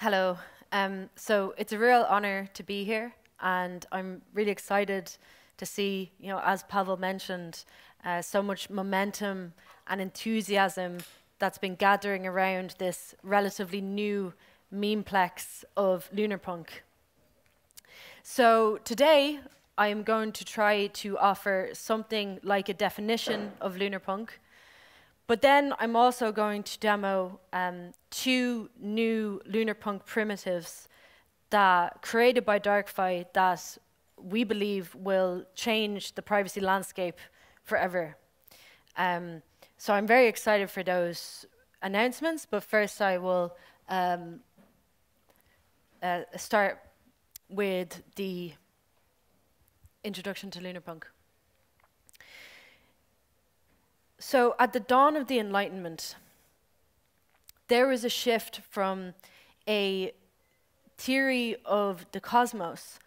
Hello. So it's a real honor to be here, and I'm really excited to see, as Pavel mentioned, so much momentum and enthusiasm that's been gathering around this relatively new memeplex of Lunarpunk. So today, I am going to try to offer something like a definition of Lunarpunk, but then I'm also going to demo two new Lunarpunk primitives that created by DarkFi that we believe will change the privacy landscape forever. So I'm very excited for those announcements, but first I will start with the introduction to Lunarpunk. So at the dawn of the Enlightenment, there was a shift from a theory of the cosmos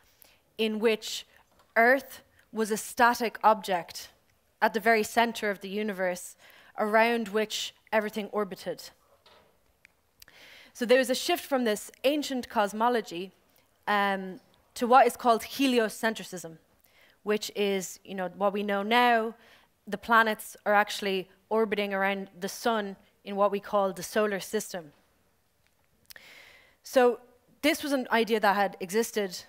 in which Earth was a static object at the very center of the universe around which everything orbited. So there was a shift from this ancient cosmology to what is called heliocentrism, which is, what we know now. The planets are actually orbiting around the sun in what we call the solar system. So this was an idea that had existed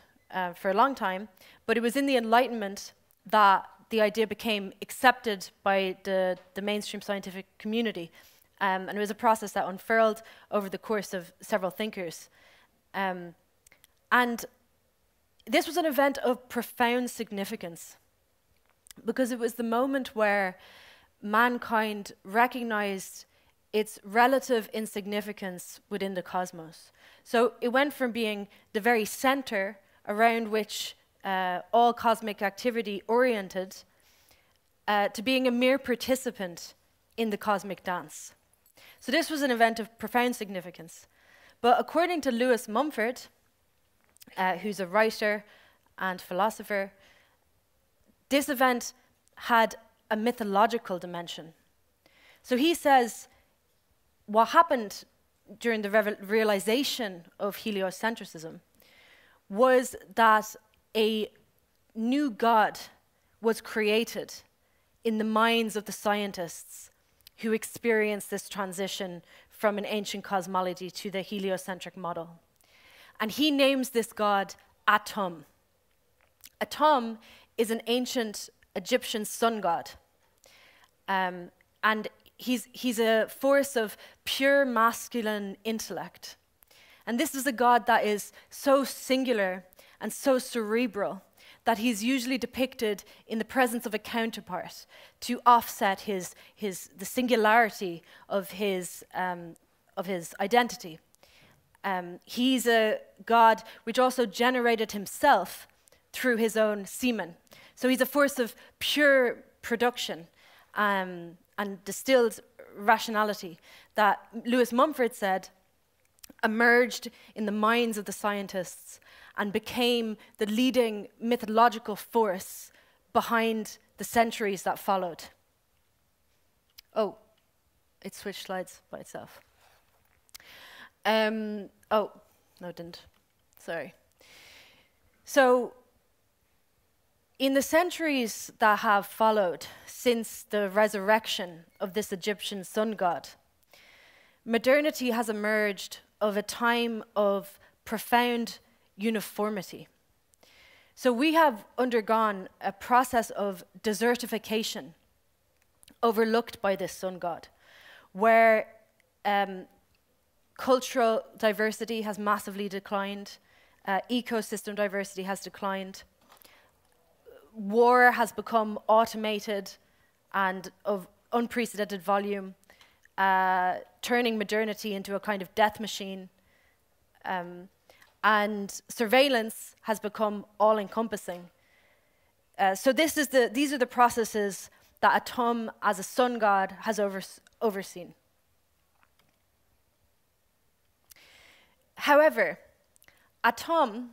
for a long time, but it was in the Enlightenment that the idea became accepted by the mainstream scientific community. And it was a process that unfurled over the course of several thinkers. And this was an event of profound significance, because it was the moment where mankind recognized its relative insignificance within the cosmos. So it went from being the very center around which all cosmic activity oriented to being a mere participant in the cosmic dance. So this was an event of profound significance. But according to Lewis Mumford, who's a writer and philosopher, this event had a mythological dimension. So he says what happened during the realization of heliocentrism was that a new god was created in the minds of the scientists who experienced this transition from an ancient cosmology to the heliocentric model. And he names this god Atum. Atum is an ancient Egyptian sun god. And he's a force of pure masculine intellect. And this is a god that is so singular and so cerebral that he's usually depicted in the presence of a counterpart to offset the singularity of his identity. He's a god which also generated himself through his own semen. So he's a force of pure production and distilled rationality that Lewis Mumford said emerged in the minds of the scientists and became the leading mythological force behind the centuries that followed. Oh, it switched slides by itself. Oh, no, it didn't. Sorry. So, in the centuries that have followed since the resurrection of this Egyptian sun god, modernity has emerged of a time of profound uniformity. So we have undergone a process of desertification overlooked by this sun god, where cultural diversity has massively declined, ecosystem diversity has declined, war has become automated and of unprecedented volume, turning modernity into a kind of death machine. And surveillance has become all-encompassing. So these are the processes that Atum, as a sun god, has overseen. However, Atum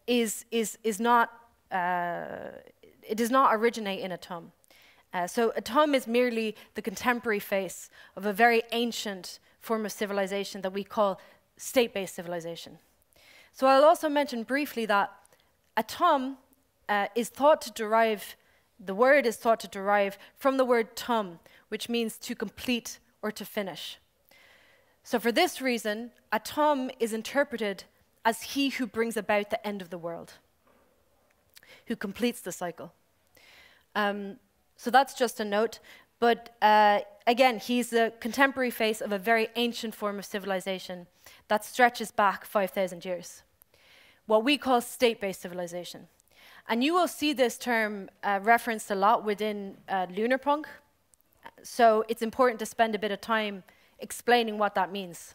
is not. It does not originate in Atum. So Atum is merely the contemporary face of a very ancient form of civilization that we call state-based civilization. So I'll also mention briefly that atom is thought to derive, the word is thought to derive from the word tum, which means to complete or to finish. So for this reason, atom is interpreted as he who brings about the end of the world, who completes the cycle. So that's just a note. But again, he's a contemporary face of a very ancient form of civilization that stretches back 5,000 years, what we call state-based civilization. And you will see this term referenced a lot within Lunarpunk, so it's important to spend a bit of time explaining what that means.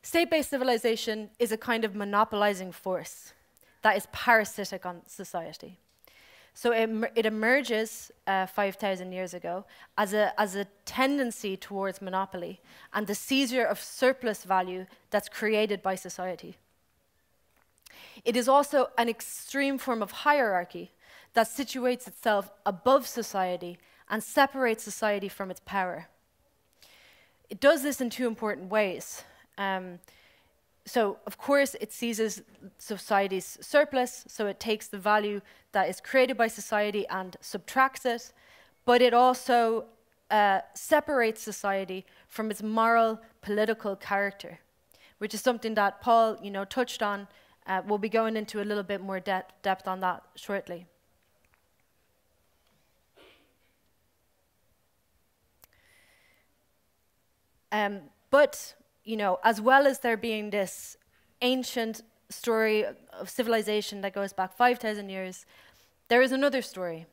State-based civilization is a kind of monopolizing force that is parasitic on society. So it emerges 5,000 years ago as a tendency towards monopoly and the seizure of surplus value that's created by society. It is also an extreme form of hierarchy that situates itself above society and separates society from its power. It does this in two important ways. So, of course, it seizes society's surplus, so it takes the value that is created by society and subtracts it, but it also separates society from its moral, political character, which is something that Paul, touched on. We'll be going into a little bit more depth on that shortly. But, as well as there being this ancient story of civilization that goes back 5,000 years, there is another story.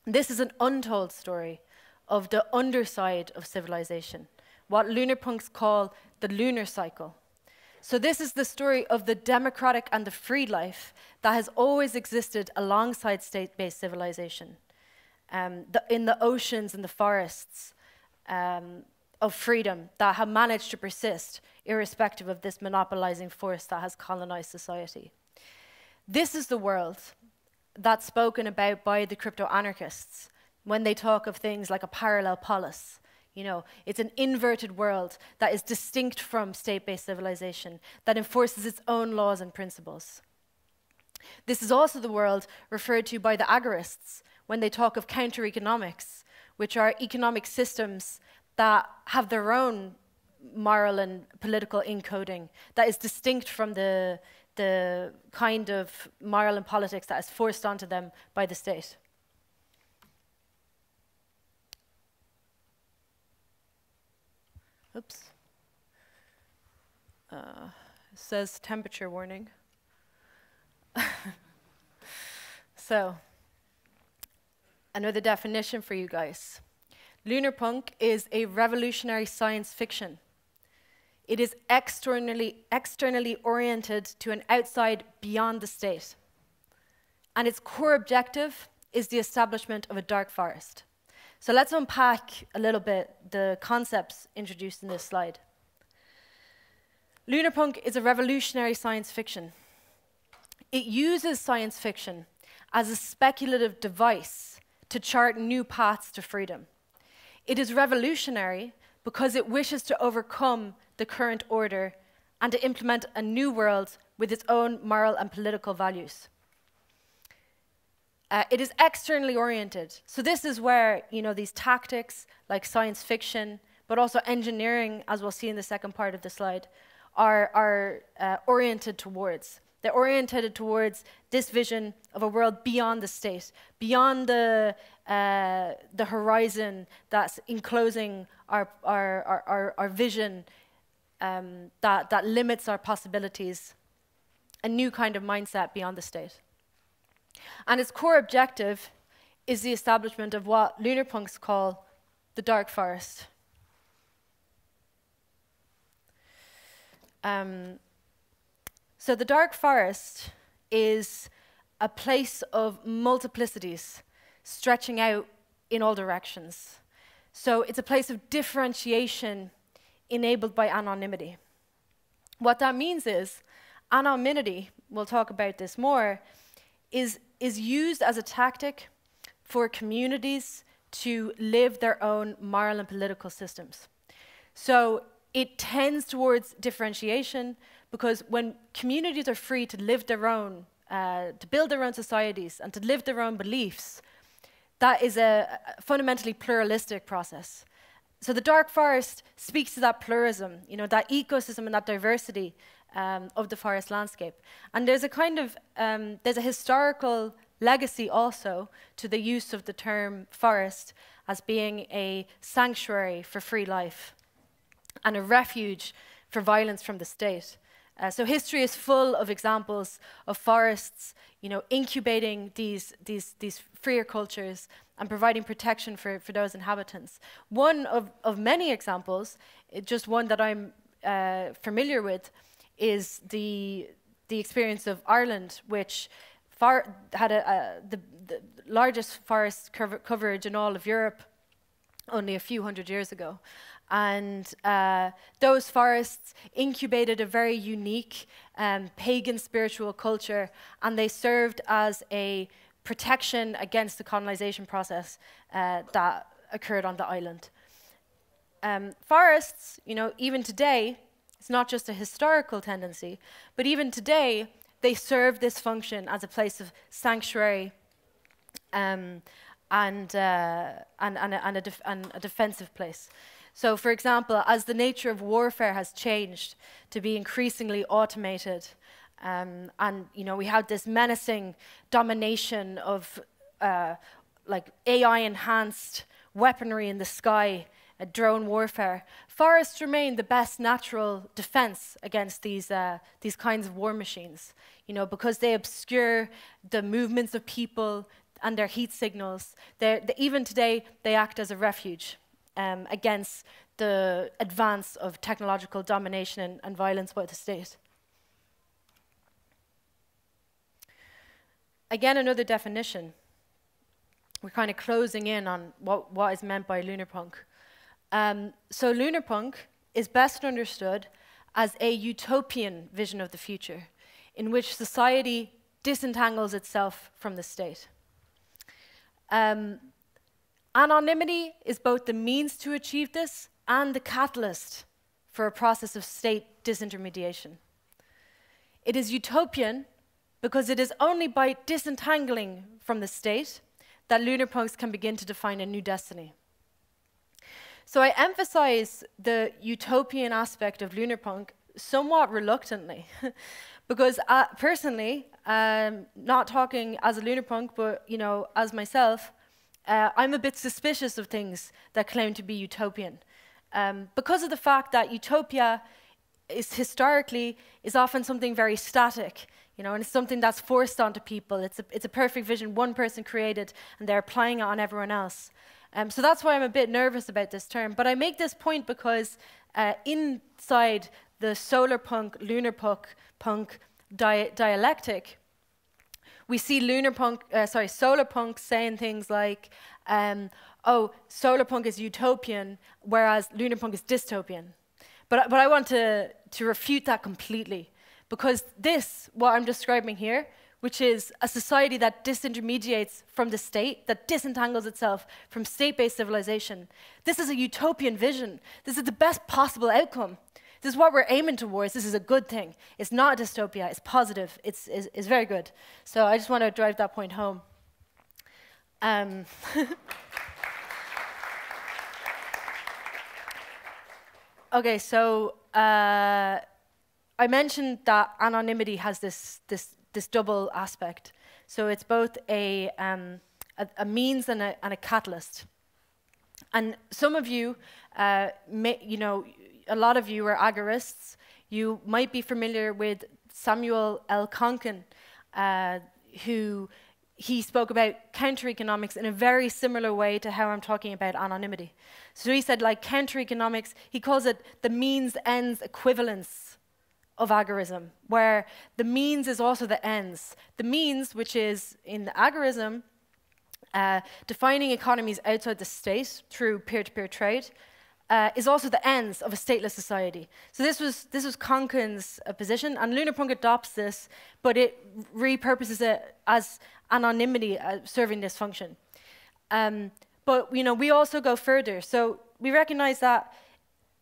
This is an untold story of the underside of civilization, what Lunarpunks call the lunar cycle. So this is the story of the democratic and the free life that has always existed alongside state-based civilization, in the oceans and the forests, of freedom that have managed to persist irrespective of this monopolizing force that has colonized society. This is the world that's spoken about by the crypto-anarchists when they talk of things like a parallel polis. It's an inverted world that is distinct from state-based civilization, that enforces its own laws and principles. This is also the world referred to by the Agorists when they talk of counter-economics, which are economic systems that have their own moral and political encoding that is distinct from the kind of moral and politics that is forced onto them by the state. Oops. It says temperature warning. So, another definition for you guys. Lunarpunk is a revolutionary science fiction. It is externally oriented to an outside beyond the state. And its core objective is the establishment of a dark forest. So let's unpack a little bit the concepts introduced in this slide. Lunarpunk is a revolutionary science fiction. It uses science fiction as a speculative device to chart new paths to freedom. It is revolutionary because it wishes to overcome the current order and to implement a new world with its own moral and political values. It is externally oriented. So this is where, these tactics like science fiction, but also engineering, as we'll see in the second part of the slide, are oriented towards. They're oriented towards this vision of a world beyond the state, beyond the horizon that's enclosing our vision, that limits our possibilities, a new kind of mindset beyond the state. And its core objective is the establishment of what Lunarpunks call the dark forest. So the dark forest is a place of multiplicities stretching out in all directions. So it's a place of differentiation enabled by anonymity. What that means is anonymity, we'll talk about this more, is used as a tactic for communities to live their own moral and political systems. So it tends towards differentiation, because when communities are free to live their own, to build their own societies and to live their own beliefs, that is a fundamentally pluralistic process. So the dark forest speaks to that pluralism, you know, that ecosystem and that diversity of the forest landscape. And there's a kind of, there's a historical legacy also to the use of the term forest as being a sanctuary for free life and a refuge for violence from the state. So history is full of examples of forests, you know, incubating these freer cultures and providing protection for those inhabitants. One of many examples, just one that I'm familiar with, is the experience of Ireland, which had the largest forest coverage in all of Europe only a few hundred years ago. And those forests incubated a very unique pagan spiritual culture, and they served as a protection against the colonization process that occurred on the island. Forests, you know, even today, it's not just a historical tendency, but even today, they serve this function as a place of sanctuary and a defensive place. So, for example, as the nature of warfare has changed to be increasingly automated, and you know, we have this menacing domination of like AI-enhanced weaponry in the sky, drone warfare, forests remain the best natural defense against these kinds of war machines. You know, because they obscure the movements of people and their heat signals. Even today, they act as a refuge against the advance of technological domination and violence by the state. Again, another definition. We're kind of closing in on what is meant by Lunarpunk. So Lunarpunk is best understood as a utopian vision of the future, in which society disentangles itself from the state. Anonymity is both the means to achieve this and the catalyst for a process of state disintermediation. It is utopian because it is only by disentangling from the state that Lunarpunks can begin to define a new destiny. So I emphasize the utopian aspect of Lunarpunk somewhat reluctantly, because personally, not talking as a Lunarpunk, but you know, as myself, I'm a bit suspicious of things that claim to be utopian, because of the fact that utopia is historically often something very static, you know, and it's something that's forced onto people. It's a perfect vision one person created, and they're applying it on everyone else. So that's why I'm a bit nervous about this term. But I make this point because inside the solarpunk-lunarpunk dialectic, we see solarpunk saying things like, oh, solarpunk is utopian, whereas lunarpunk is dystopian. But I want to refute that completely, because what I'm describing here, which is a society that disintermediates from the state, that disentangles itself from state-based civilization. This is a utopian vision. This is the best possible outcome. This is what we're aiming towards. This is a good thing. It's not a dystopia. It's positive. It's very good. So I just want to drive that point home. Okay, so I mentioned that anonymity has this double aspect. So it's both a means and a catalyst. And some of you, you know, a lot of you are agorists. You might be familiar with Samuel L. Konkin, who he spoke about counter-economics in a very similar way to how I'm talking about anonymity. So he said, like, counter-economics, he calls it the means-ends equivalence of agorism, where the means is also the ends. The means, which is, in the agorism, defining economies outside the state through peer-to-peer trade, is also the ends of a stateless society. So this was Konkin's position, and Lunarpunk adopts this, but it repurposes it as anonymity serving this function. But you know, we also go further. So we recognize that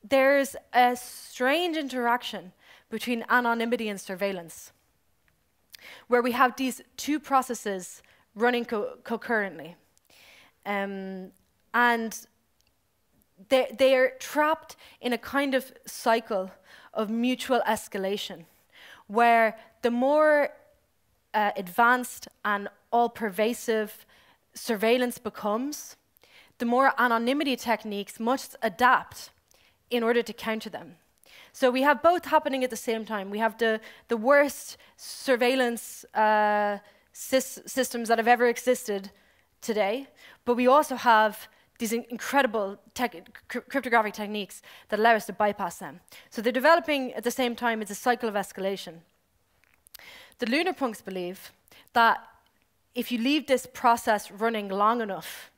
there's a strange interaction between anonymity and surveillance, where we have these two processes running concurrently. And they are trapped in a kind of cycle of mutual escalation, where the more advanced and all-pervasive surveillance becomes, the more anonymity techniques must adapt in order to counter them. So we have both happening at the same time. We have the worst surveillance systems that have ever existed today, but we also have these incredible cryptographic techniques that allow us to bypass them. So they're developing at the same time. It's a cycle of escalation. The Lunarpunks believe that if you leave this process running long enough,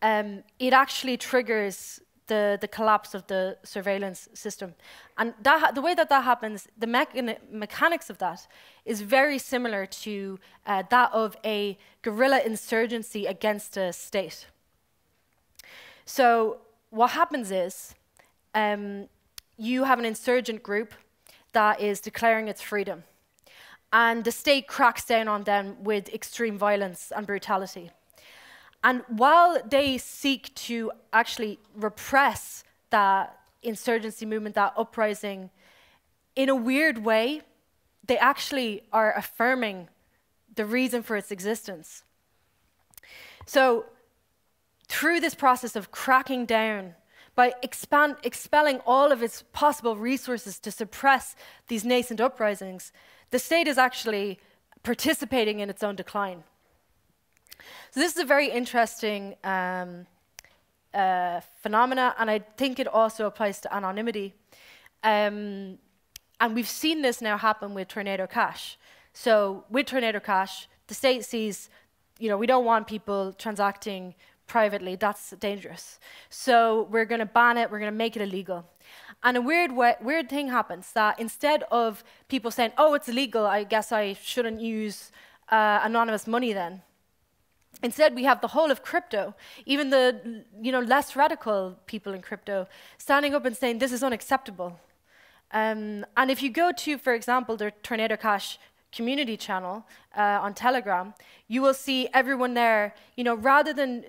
it actually triggers the collapse of the surveillance system. And the way that happens, the mechanics of that is very similar to that of a guerrilla insurgency against a state. So what happens is you have an insurgent group that is declaring its freedom, and the state cracks down on them with extreme violence and brutality. And while they seek to actually repress that insurgency movement, that uprising, in a weird way, they actually are affirming the reason for its existence. So through this process of cracking down, by expelling all of its possible resources to suppress these nascent uprisings, the state is actually participating in its own decline. So this is a very interesting phenomena, and I think it also applies to anonymity. And we've seen this now happen with Tornado Cash. So with Tornado Cash, the state sees, we don't want people transacting privately. That's dangerous. So we're going to ban it. We're going to make it illegal. And a weird thing happens, that instead of people saying, oh, it's illegal, I guess I shouldn't use anonymous money then. Instead, we have the whole of crypto, even the less radical people in crypto, standing up and saying this is unacceptable. And if you go to, for example, the Tornado Cash community channel on Telegram, you will see everyone there, rather than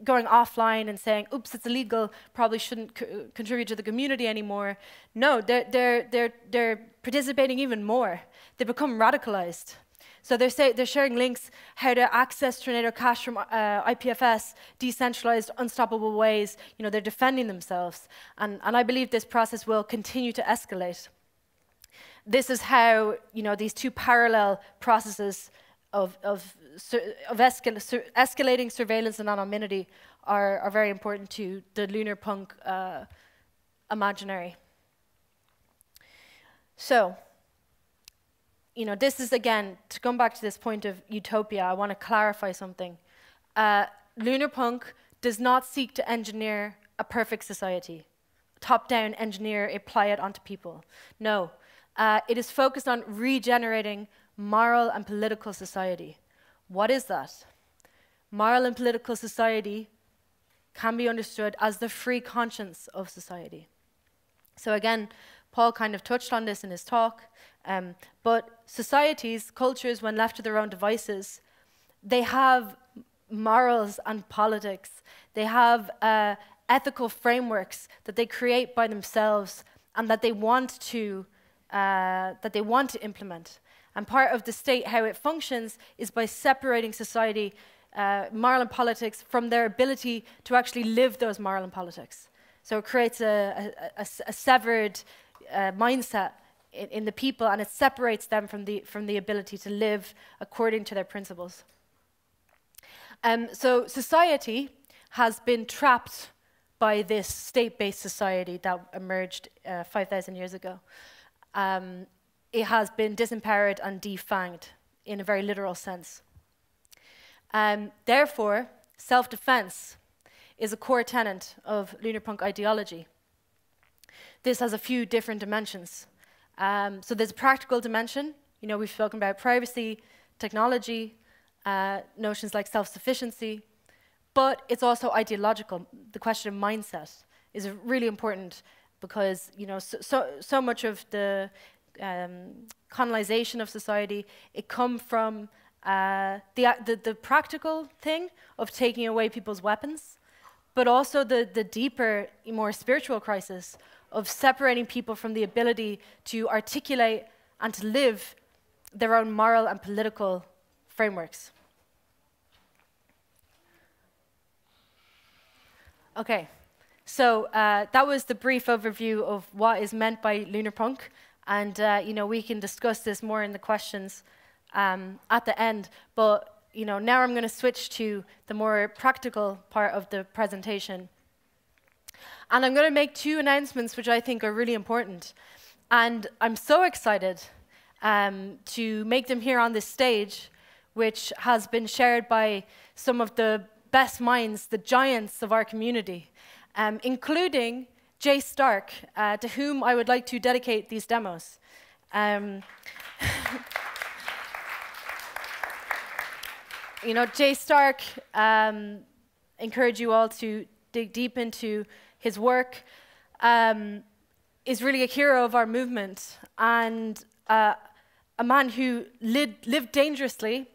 going offline and saying, oops, it's illegal, probably shouldn't contribute to the community anymore. No, they're participating even more. They become radicalized. So they're sharing links how to access Tornado Cash from IPFS, decentralized, unstoppable ways. They're defending themselves. And I believe this process will continue to escalate. This is how these two parallel processes of escalating surveillance and anonymity are very important to the Lunarpunk imaginary. So, this is, again, to come back to this point of utopia, I want to clarify something. Lunarpunk does not seek to engineer a perfect society, top-down engineer, apply it onto people. No, it is focused on regenerating moral and political society. What is that? Moral and political society can be understood as the free conscience of society. So again, Paul kind of touched on this in his talk, but societies, cultures, when left to their own devices, they have morals and politics. They have ethical frameworks that they create by themselves and that they want to implement. And part of the state, how it functions, is by separating society, moral and politics, from their ability to actually live those moral and politics. So it creates a severed mindset in the people, and it separates them from the ability to live according to their principles. So society has been trapped by this state-based society that emerged 5,000 years ago. It has been disempowered and defanged in a very literal sense. Therefore, self-defense is a core tenet of Lunarpunk ideology. This has a few different dimensions. So there's a practical dimension. We've spoken about privacy, technology, notions like self-sufficiency, but it's also ideological, the question of mindset. is really important because, you know, so much of the colonization of society, it come from the practical thing of taking away people's weapons, but also the deeper, more spiritual crisis of separating people from the ability to articulate and to live their own moral and political frameworks. Okay, so that was the brief overview of what is meant by Lunarpunk, and you know, we can discuss this more in the questions at the end. But you know, now I'm going to switch to the more practical part of the presentation, and I'm going to make 2 announcements which I think are really important, and I'm so excited to make them here on this stage, which has been shared by some of the best minds, the giants of our community, including Jay Stark, to whom I would like to dedicate these demos. You know, Jay Stark, encourage you all to dig deep into his work, is really a hero of our movement, and a man who lived dangerously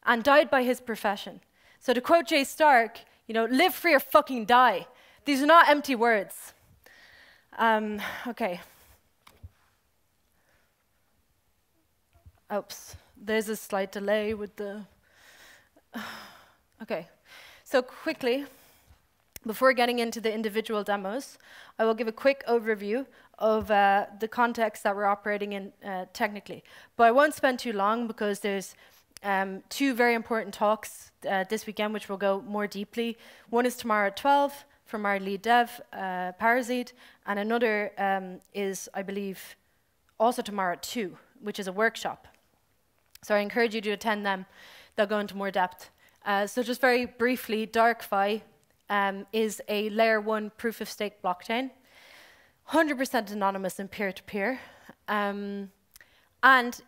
and died by his profession. So to quote Jay Stark, you know, live free or fucking die. These are not empty words. Okay. Oops, there's a slight delay with the... Okay, so quickly, before getting into the individual demos, I will give a quick overview of the context that we're operating in technically. But I won't spend too long because there's 2 very important talks this weekend which will go more deeply. One is tomorrow at 12 from our lead dev, Parasite, and another is, I believe, also tomorrow at 2, which is a workshop. So I encourage you to attend them. They'll go into more depth. So just very briefly, DarkFi is a layer 1 proof-of-stake blockchain, 100% anonymous and peer-to-peer, and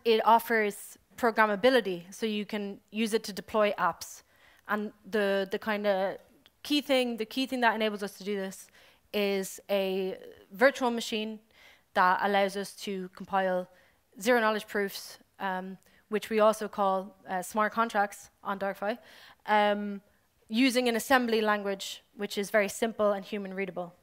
it offers programmability, so you can use it to deploy apps. And the kind of key thing that enables us to do this is a virtual machine that allows us to compile zero-knowledge proofs, which we also call smart contracts on DarkFi, using an assembly language which is very simple and human-readable.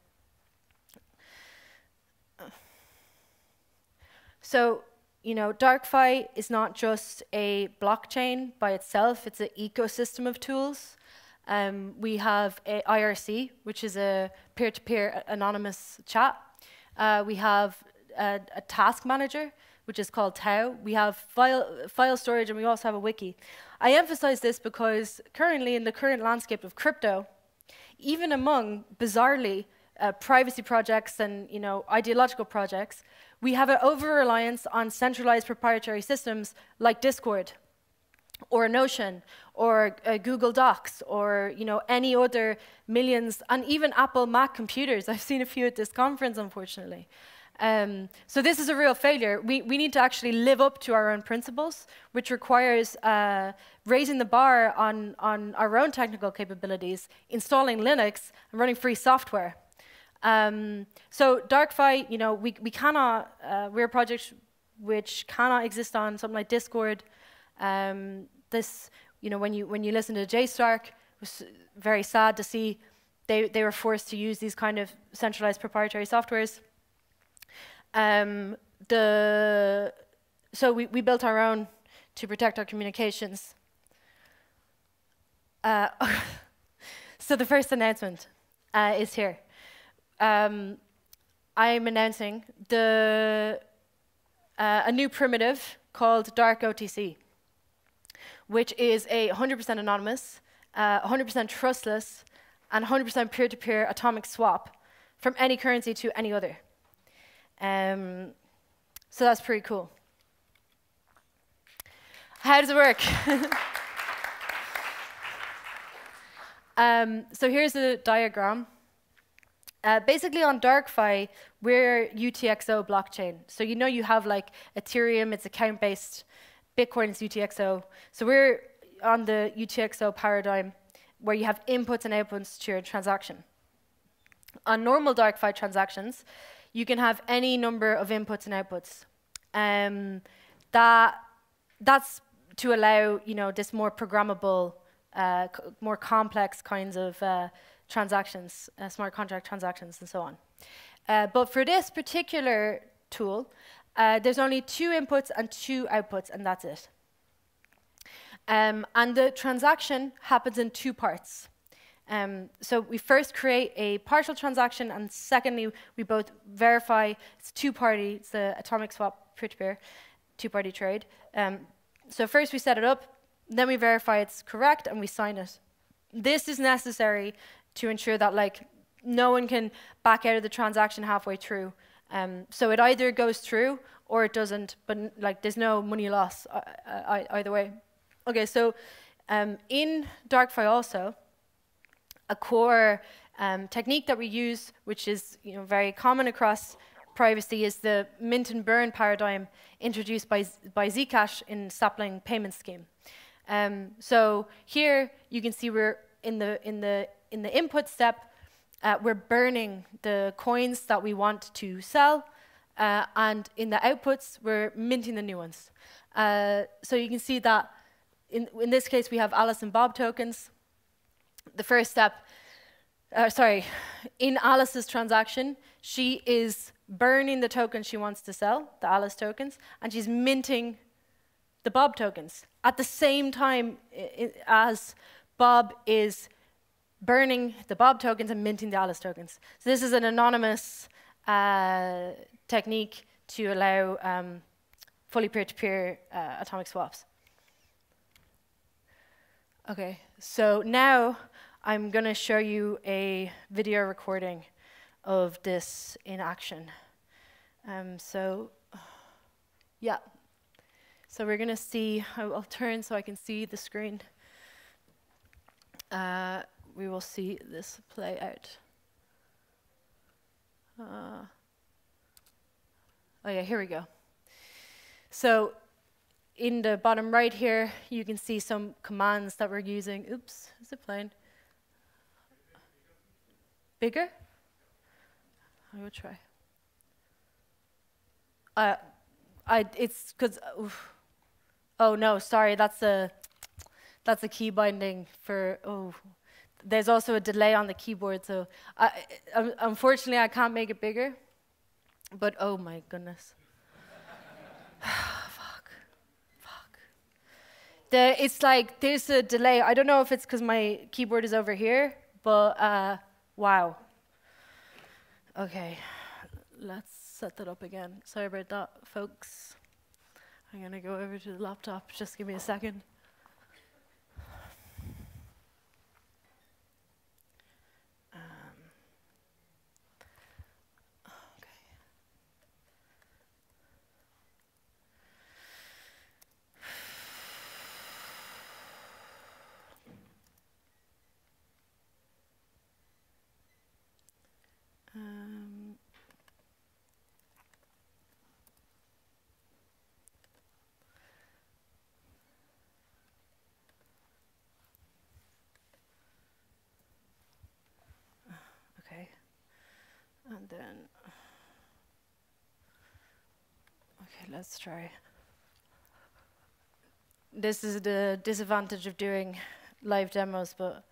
So, you know, DarkFi is not just a blockchain by itself, it's an ecosystem of tools. We have a IRC, which is a peer-to-peer anonymous chat. We have a task manager, which is called Tau. We have file storage, and we also have a wiki. I emphasize this because currently in the current landscape of crypto, even among, bizarrely, privacy projects and, you know, ideological projects, we have an over-reliance on centralized proprietary systems like Discord, or Notion, or Google Docs, or, you know, any other millions, and even Apple Mac computers. I've seen a few at this conference, unfortunately. So this is a real failure. We need to actually live up to our own principles, which requires raising the bar on our own technical capabilities, installing Linux, and running free software. So DarkFi, you know, we cannot, we're a project which cannot exist on something like Discord. This, you know, when you listen to Jay Stark, it was very sad to see they were forced to use these kind of centralized proprietary softwares. So we built our own to protect our communications. So the first announcement is here. I'm announcing a new primitive called DarkOTC, which is a 100% anonymous, 100% trustless, and 100% peer-to-peer atomic swap from any currency to any other. So that's pretty cool. How does it work? So here's a diagram. Basically on DarkFi, we're UTXO blockchain. So you know you have like Ethereum, it's account-based, Bitcoin is UTXO. So we're on the UTXO paradigm where you have inputs and outputs to your transaction. On normal DarkFi transactions, you can have any number of inputs and outputs. That's to allow, you know, this more programmable, more complex kinds of transactions, smart contract transactions, and so on. But for this particular tool, there's only 2 inputs and 2 outputs, and that's it. And the transaction happens in 2 parts. So we first create a partial transaction, and secondly, we both verify it's 2-party, it's the atomic swap peer-to-peer, 2-party trade. So first we set it up, then we verify it's correct, and we sign it. This is necessary to ensure that, like, no one can back out of the transaction halfway through. So it either goes through or it doesn't, but like there's no money loss either way. Okay, so in DarkFi also, a core technique that we use, which is, you know, very common across privacy, is the mint and burn paradigm introduced by Zcash in Sapling payment scheme. So here you can see we're in the input step. We're burning the coins that we want to sell, and in the outputs we're minting the new ones. So you can see that in this case we have Alice and Bob tokens. The first step, in Alice's transaction, she is burning the tokens she wants to sell, the Alice tokens, and she's minting the Bob tokens at the same time as Bob is burning the Bob tokens and minting the Alice tokens. So this is an anonymous technique to allow fully peer-to-peer atomic swaps. Okay, so now I'm going to show you a video recording of this in action. So we're going to see, I'll turn so I can see the screen. We will see this play out. Oh yeah, here we go. So in the bottom right here, you can see some commands that we're using. Oops, is it playing? Bigger? I will try. It's because, oh no, sorry, that's a key binding for, there's also a delay on the keyboard, so unfortunately I can't make it bigger, but oh my goodness. Fuck. It's like, there's a delay. I don't know if it's because my keyboard is over here, but wow. Okay, let's set that up again. Sorry about that, folks. I'm gonna go over to the laptop. Just give me a second. And then, okay, let's try. This is the disadvantage of doing live demos, but,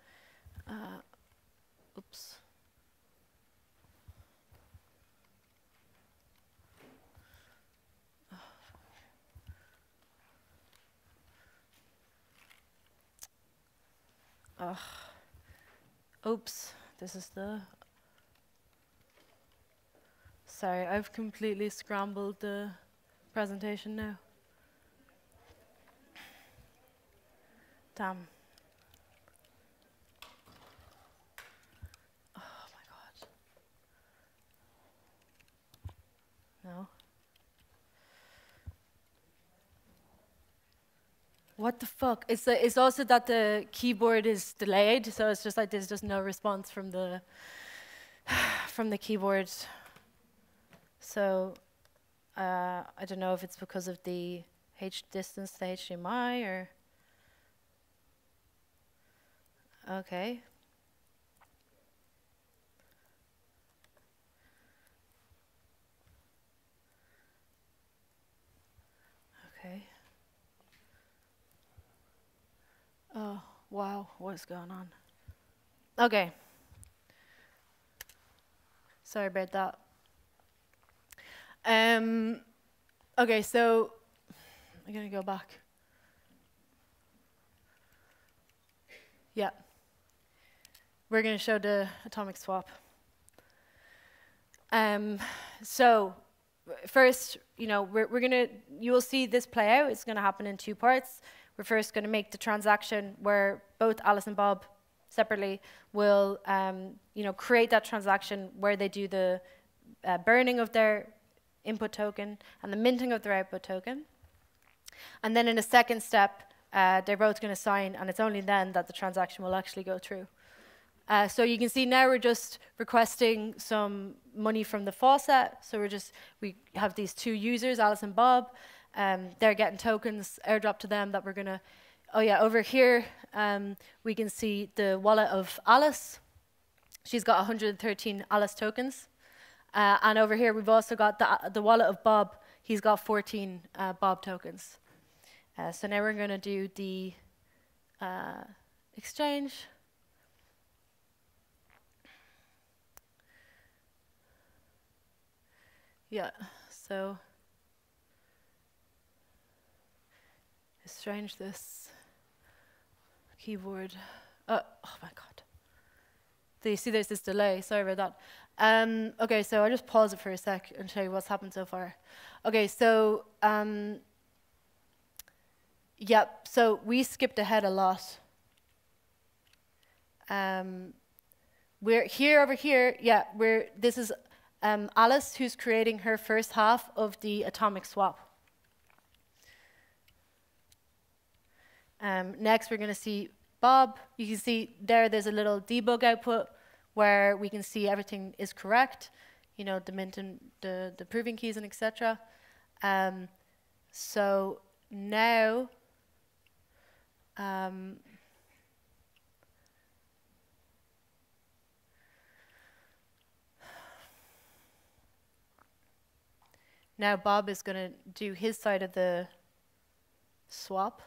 oops. Oops, this is the... Sorry, I've completely scrambled the presentation now. Damn. Oh my god. No. What the fuck? It's also that the keyboard is delayed, so it's just like there's just no response from the keyboard. So I don't know if it's because of the distance to the HDMI or... Okay. Wow, what's going on? Okay. Sorry about that. Okay, so I'm going to go back. Yeah. We're going to show the atomic swap. So first, you will see this play out. It's going to happen in two parts. We're first going to make the transaction where both Alice and Bob separately will, create that transaction where they do the burning of their input token and the minting of their output token. And then in a second step, they're both going to sign, and it's only then that the transaction will actually go through. So you can see now we're just requesting some money from the faucet. So we have these two users, Alice and Bob. They're getting tokens airdropped to them that we're going to... Oh yeah, over here we can see the wallet of Alice. She's got 113 Alice tokens. And over here we've also got the wallet of Bob. He's got 14 Bob tokens. So now we're going to do the exchange. Yeah, so exchange this keyboard. Oh my God. Do you see there's this delay? Sorry about that. Okay, so I'll just pause it for a sec and show you what's happened so far. Okay, so yep, so we skipped ahead a lot. We're here over here. Yeah, this is Alice, who's creating her first half of the atomic swap. Next, we're going to see Bob. You can see there's a little debug output where we can see everything is correct, the mint and the proving keys and etc. So now, now Bob is going to do his side of the swap.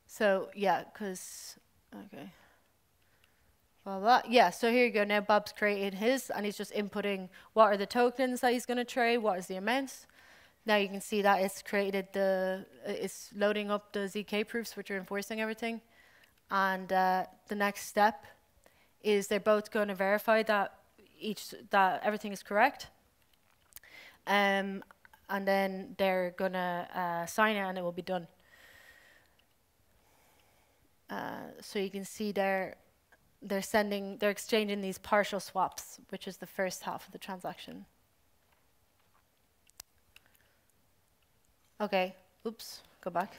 So yeah, because, okay. Blah, blah. Yeah, so here you go. Now Bob's created his, and he's just inputting what are the tokens that he's going to trade, what is the amounts. Now you can see that it's created it's loading up the ZK proofs, which are enforcing everything. And the next step is they're both going to verify that everything is correct. And then they're going to sign it, and it will be done. So you can see they're exchanging these partial swaps, which is the first half of the transaction. Okay, oops, go back.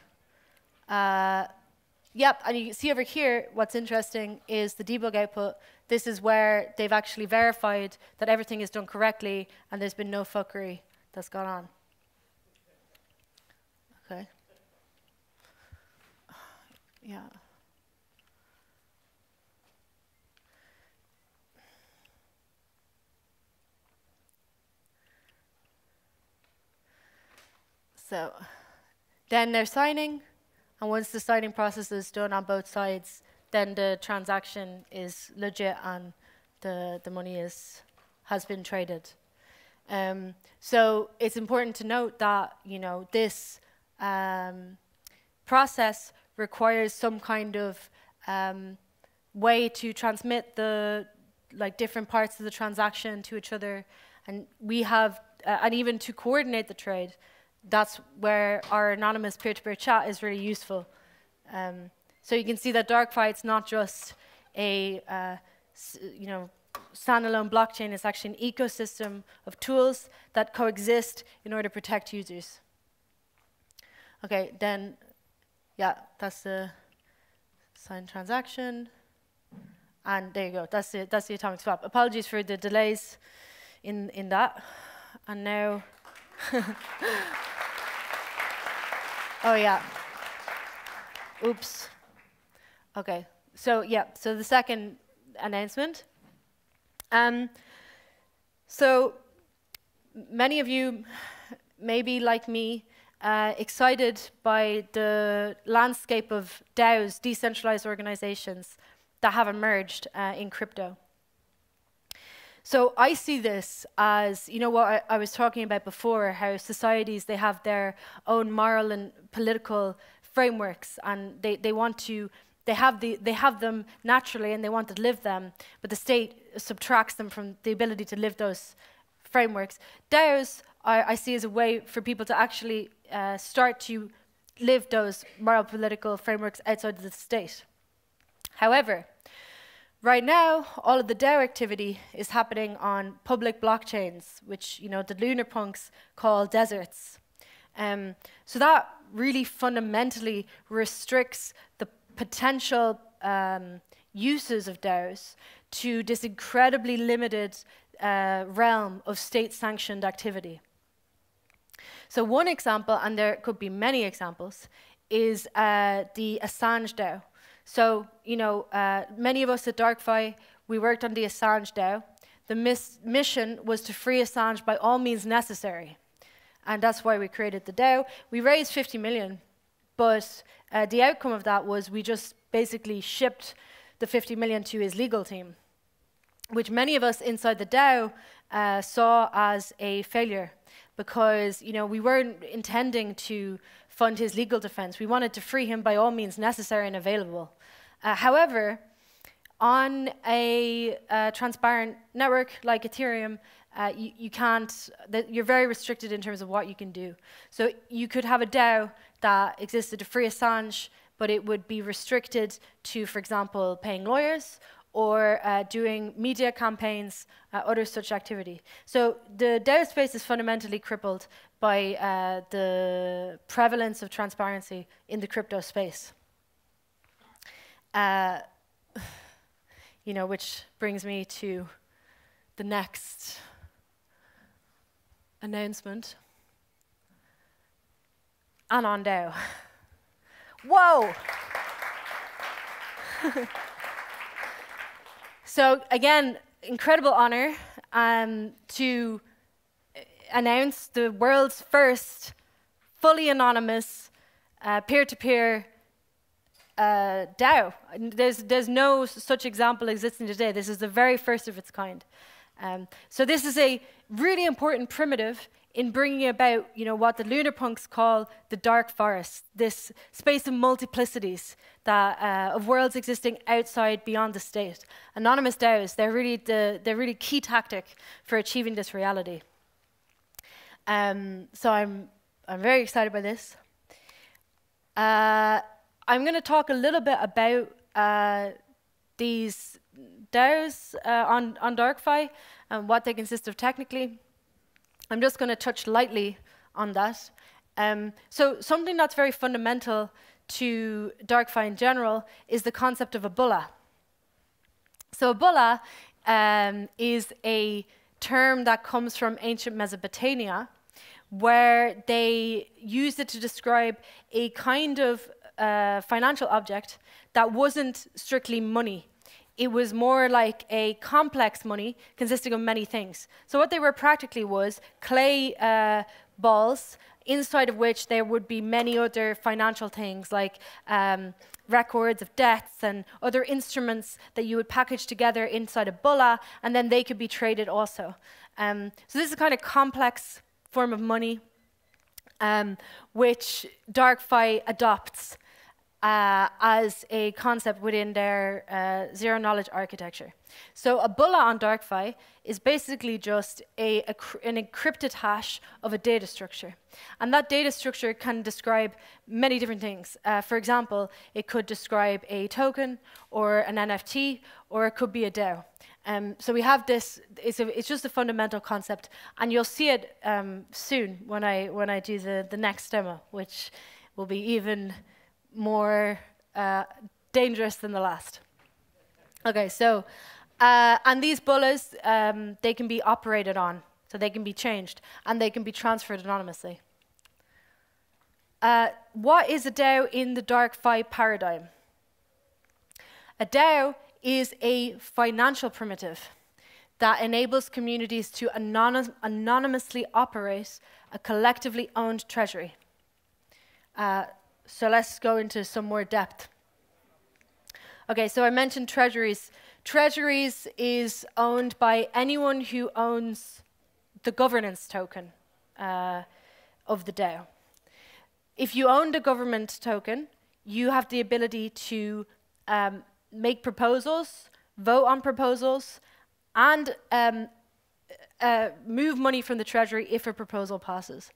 Yep, and you can see over here, what's interesting is the debug output. This is where they've actually verified that everything is done correctly and there's been no fuckery that's gone on. Okay. Yeah. So then they're signing, and once the signing process is done on both sides, then the transaction is legit and the money has been traded. So it's important to note that this process requires some kind of way to transmit the different parts of the transaction to each other, and we have and even to coordinate the trade. That's where our anonymous peer-to-peer chat is really useful. So you can see that DarkFi, it's not just a standalone blockchain. It's actually an ecosystem of tools that coexist in order to protect users. Okay, then, yeah, that's the signed transaction. And there you go. That's the atomic swap. Apologies for the delays in that. And now... Oh, yeah. Oops. Okay. So yeah. So the second announcement. So many of you may be like me, excited by the landscape of DAOs, decentralized organizations, that have emerged in crypto. So I see this as, you know, what I was talking about before, how societies, they have their own moral and political frameworks, and they want to, they have them naturally, and they want to live them, but the state subtracts them from the ability to live those frameworks. DAOs I see as a way for people to actually start to live those moral political frameworks outside of the state. However, right now, all of the DAO activity is happening on public blockchains, which, you know, the Lunarpunks call deserts. So that really fundamentally restricts the potential uses of DAOs to this incredibly limited realm of state-sanctioned activity. So one example, and there could be many examples, is the Assange DAO. So, you know, many of us at DarkFi, we worked on the Assange DAO. The mission was to free Assange by all means necessary. And that's why we created the DAO. We raised 50 million, but the outcome of that was we just basically shipped the 50 million to his legal team, which many of us inside the DAO saw as a failure, because, you know, we weren't intending to fund his legal defense. We wanted to free him by all means necessary and available. However, on a transparent network like Ethereum, you can't, you're very restricted in terms of what you can do. So you could have a DAO that existed to free Assange, but it would be restricted to, for example, paying lawyers, or doing media campaigns, other such activity. So the DAO space is fundamentally crippled by the prevalence of transparency in the crypto space. You know, which brings me to the next announcement. Anon DAO. Whoa! So again, incredible honor to announce the world's first fully anonymous peer-to-peer DAO. There's no such example existing today. This is the very first of its kind. So this is a really important primitive in bringing about, you know, what the Lunarpunks call the dark forest, this space of multiplicities that of worlds existing outside, beyond the state. Anonymous DAOs, they're really key tactic for achieving this reality. So I'm very excited by this. I'm going to talk a little bit about these DAOs on DarkFi and what they consist of technically. I'm just going to touch lightly on that. So something that's very fundamental to DarkFi in general is the concept of a bulla. So a bulla is a term that comes from ancient Mesopotamia, where they used it to describe a kind of financial object that wasn't strictly money. It was more like a complex money consisting of many things. So what they were practically was clay balls, inside of which there would be many other financial things like records of debts and other instruments that you would package together inside a bulla, and then they could be traded also. So this is a kind of complex form of money which DarkFi adopts as a concept within their zero-knowledge architecture. So a bulla on DarkFi is basically just an encrypted hash of a data structure. And that data structure can describe many different things. For example, it could describe a token or an NFT, or it could be a DAO. So we have this, it's just a fundamental concept, and you'll see it soon when I do the next demo, which will be even more dangerous than the last. Okay, so, and these bullas, they can be operated on, so they can be changed, and they can be transferred anonymously. What is a DAO in the DarkFi paradigm? A DAO is a financial primitive that enables communities to anonymously operate a collectively owned treasury. So let's go into some more depth. Okay, so I mentioned treasuries. Treasuries is owned by anyone who owns the governance token of the DAO. If you own the government token, you have the ability to make proposals, vote on proposals, and move money from the treasury if a proposal passes.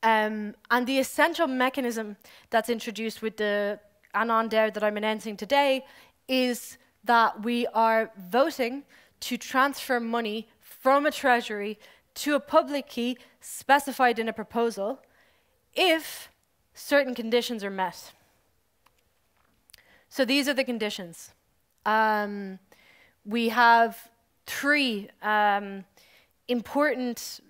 And the essential mechanism that's introduced with the Anon DAO that I'm announcing today is that we are voting to transfer money from a treasury to a public key specified in a proposal if certain conditions are met. So these are the conditions. We have three important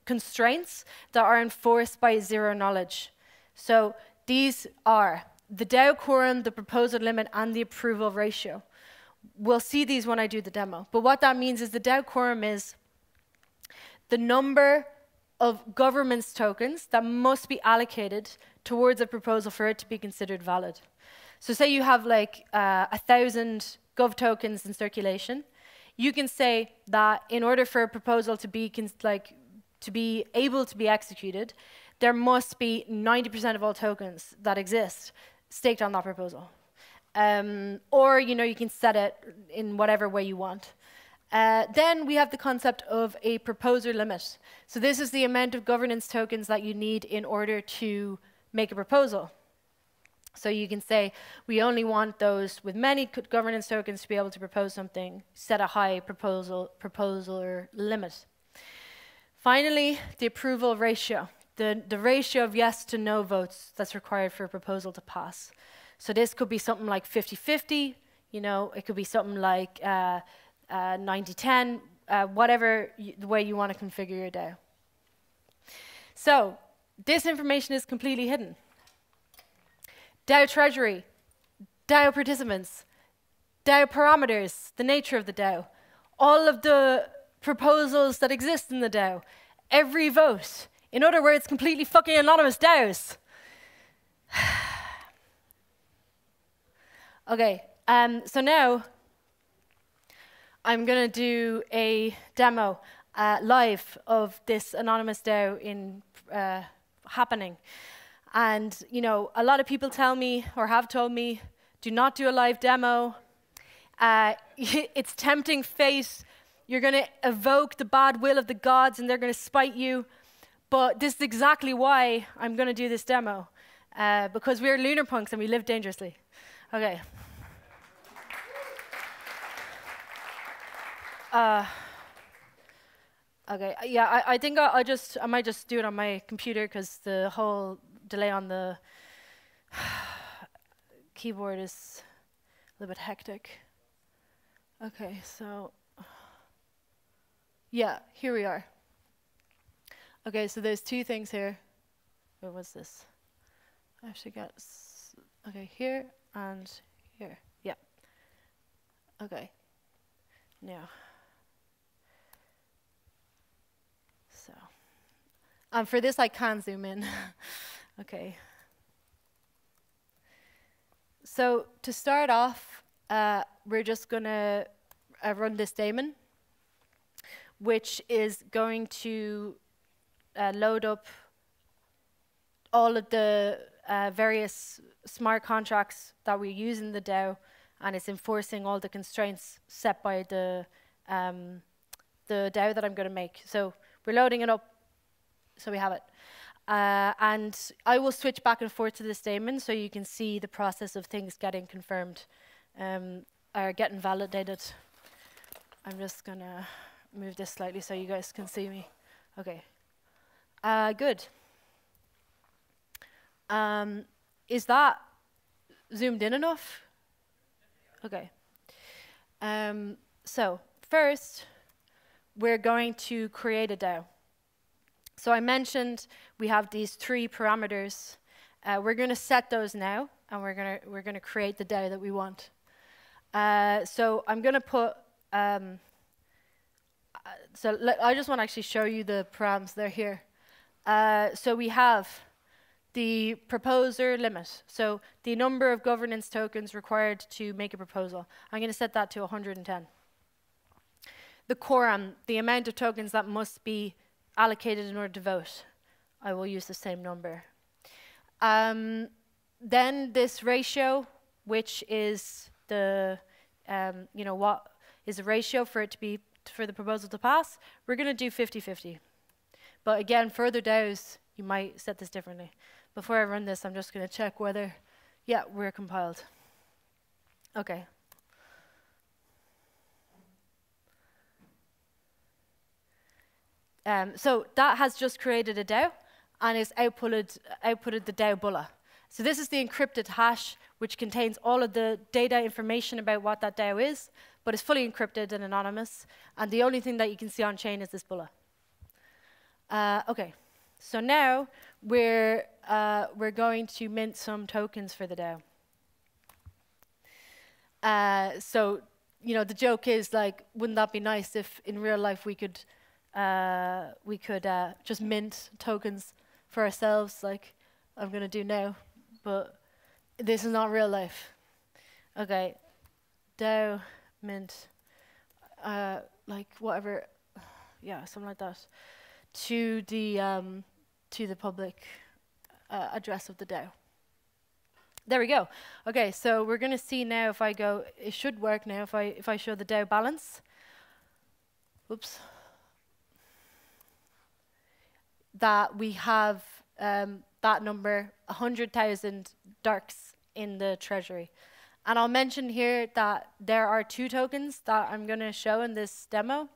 constraints that are enforced by zero knowledge. So these are the DAO quorum, the proposal limit, and the approval ratio. We'll see these when I do the demo. But what that means is the DAO quorum is the number of governance tokens that must be allocated towards a proposal for it to be considered valid. So say you have like 1,000 gov tokens in circulation. You can say that in order for a proposal to be able to be executed, there must be 90% of all tokens that exist staked on that proposal. Or you can set it in whatever way you want. Then we have the concept of a proposer limit. So this is the amount of governance tokens that you need in order to make a proposal. So you can say, we only want those with many governance tokens to be able to propose something, set a high proposer limit. Finally, the approval ratio, the ratio of yes to no votes that's required for a proposal to pass. So this could be something like 50-50, it could be something like 90-10, whatever the way you want to configure your DAO. So this information is completely hidden. DAO treasury, DAO participants, DAO parameters, the nature of the DAO, all of the proposals that exist in the DAO, every vote. In other words, completely fucking anonymous DAOs. Okay, so now I'm going to do a demo live of this anonymous DAO in happening. And, a lot of people tell me, or have told me, do not do a live demo. It's tempting fate. You're going to evoke the bad will of the gods, and they're going to spite you. But this is exactly why I'm going to do this demo. Because we're Lunarpunks, and we live dangerously. Okay. Okay, yeah, I think I might just do it on my computer, because the whole delay on the keyboard is a little bit hectic. Okay, so yeah, here we are. Okay, so there's two things here. What was this? I actually got okay, here and here. Yeah. Okay. Now. So, for this I can zoom in. Okay. So to start off, we're just going to run this daemon, which is going to load up all of the various smart contracts that we use in the DAO, and it's enforcing all the constraints set by the DAO that I'm going to make. So we're loading it up, so we have it. And I will switch back and forth to this daemon so you can see the process of things getting confirmed or getting validated. I'm just going to move this slightly so you guys can see me. Okay. Good. Is that zoomed in enough? Okay. So first, we're going to create a DAO. So I mentioned we have these 3 parameters. We're going to set those now, and we're going to create the DAO that we want. So I'm going to put. I just want to actually show you the params. They're here. So we have the proposer limit. So the number of governance tokens required to make a proposal. I'm going to set that to 110. The quorum, the amount of tokens that must be allocated in order to vote. I will use the same number. Then this ratio, which is the, what is the ratio for it to be, for the proposal to pass, we're going to do 50-50. But again, further DAOs, you might set this differently. Before I run this, I'm just going to check whether, yeah, we're compiled. Okay. So that has just created a DAO and is outputted the DAO bulla. So this is the encrypted hash, which contains all of the data information about what that DAO is, but it's fully encrypted and anonymous. And the only thing that you can see on chain is this bulla. Okay, so now we're going to mint some tokens for the DAO. So the joke is like, wouldn't that be nice if in real life we could just mint tokens for ourselves, like I'm going to do now, but this is not real life. Okay, DAO mint, like whatever, yeah, something like that, to the public address of the DAO. There we go. Okay, so we're going to see now if I go. It should work now if I show the DAO balance. Oops. That we have that number, 100,000 darks in the treasury. And I'll mention here that there are 2 tokens that I'm going to show in this demo.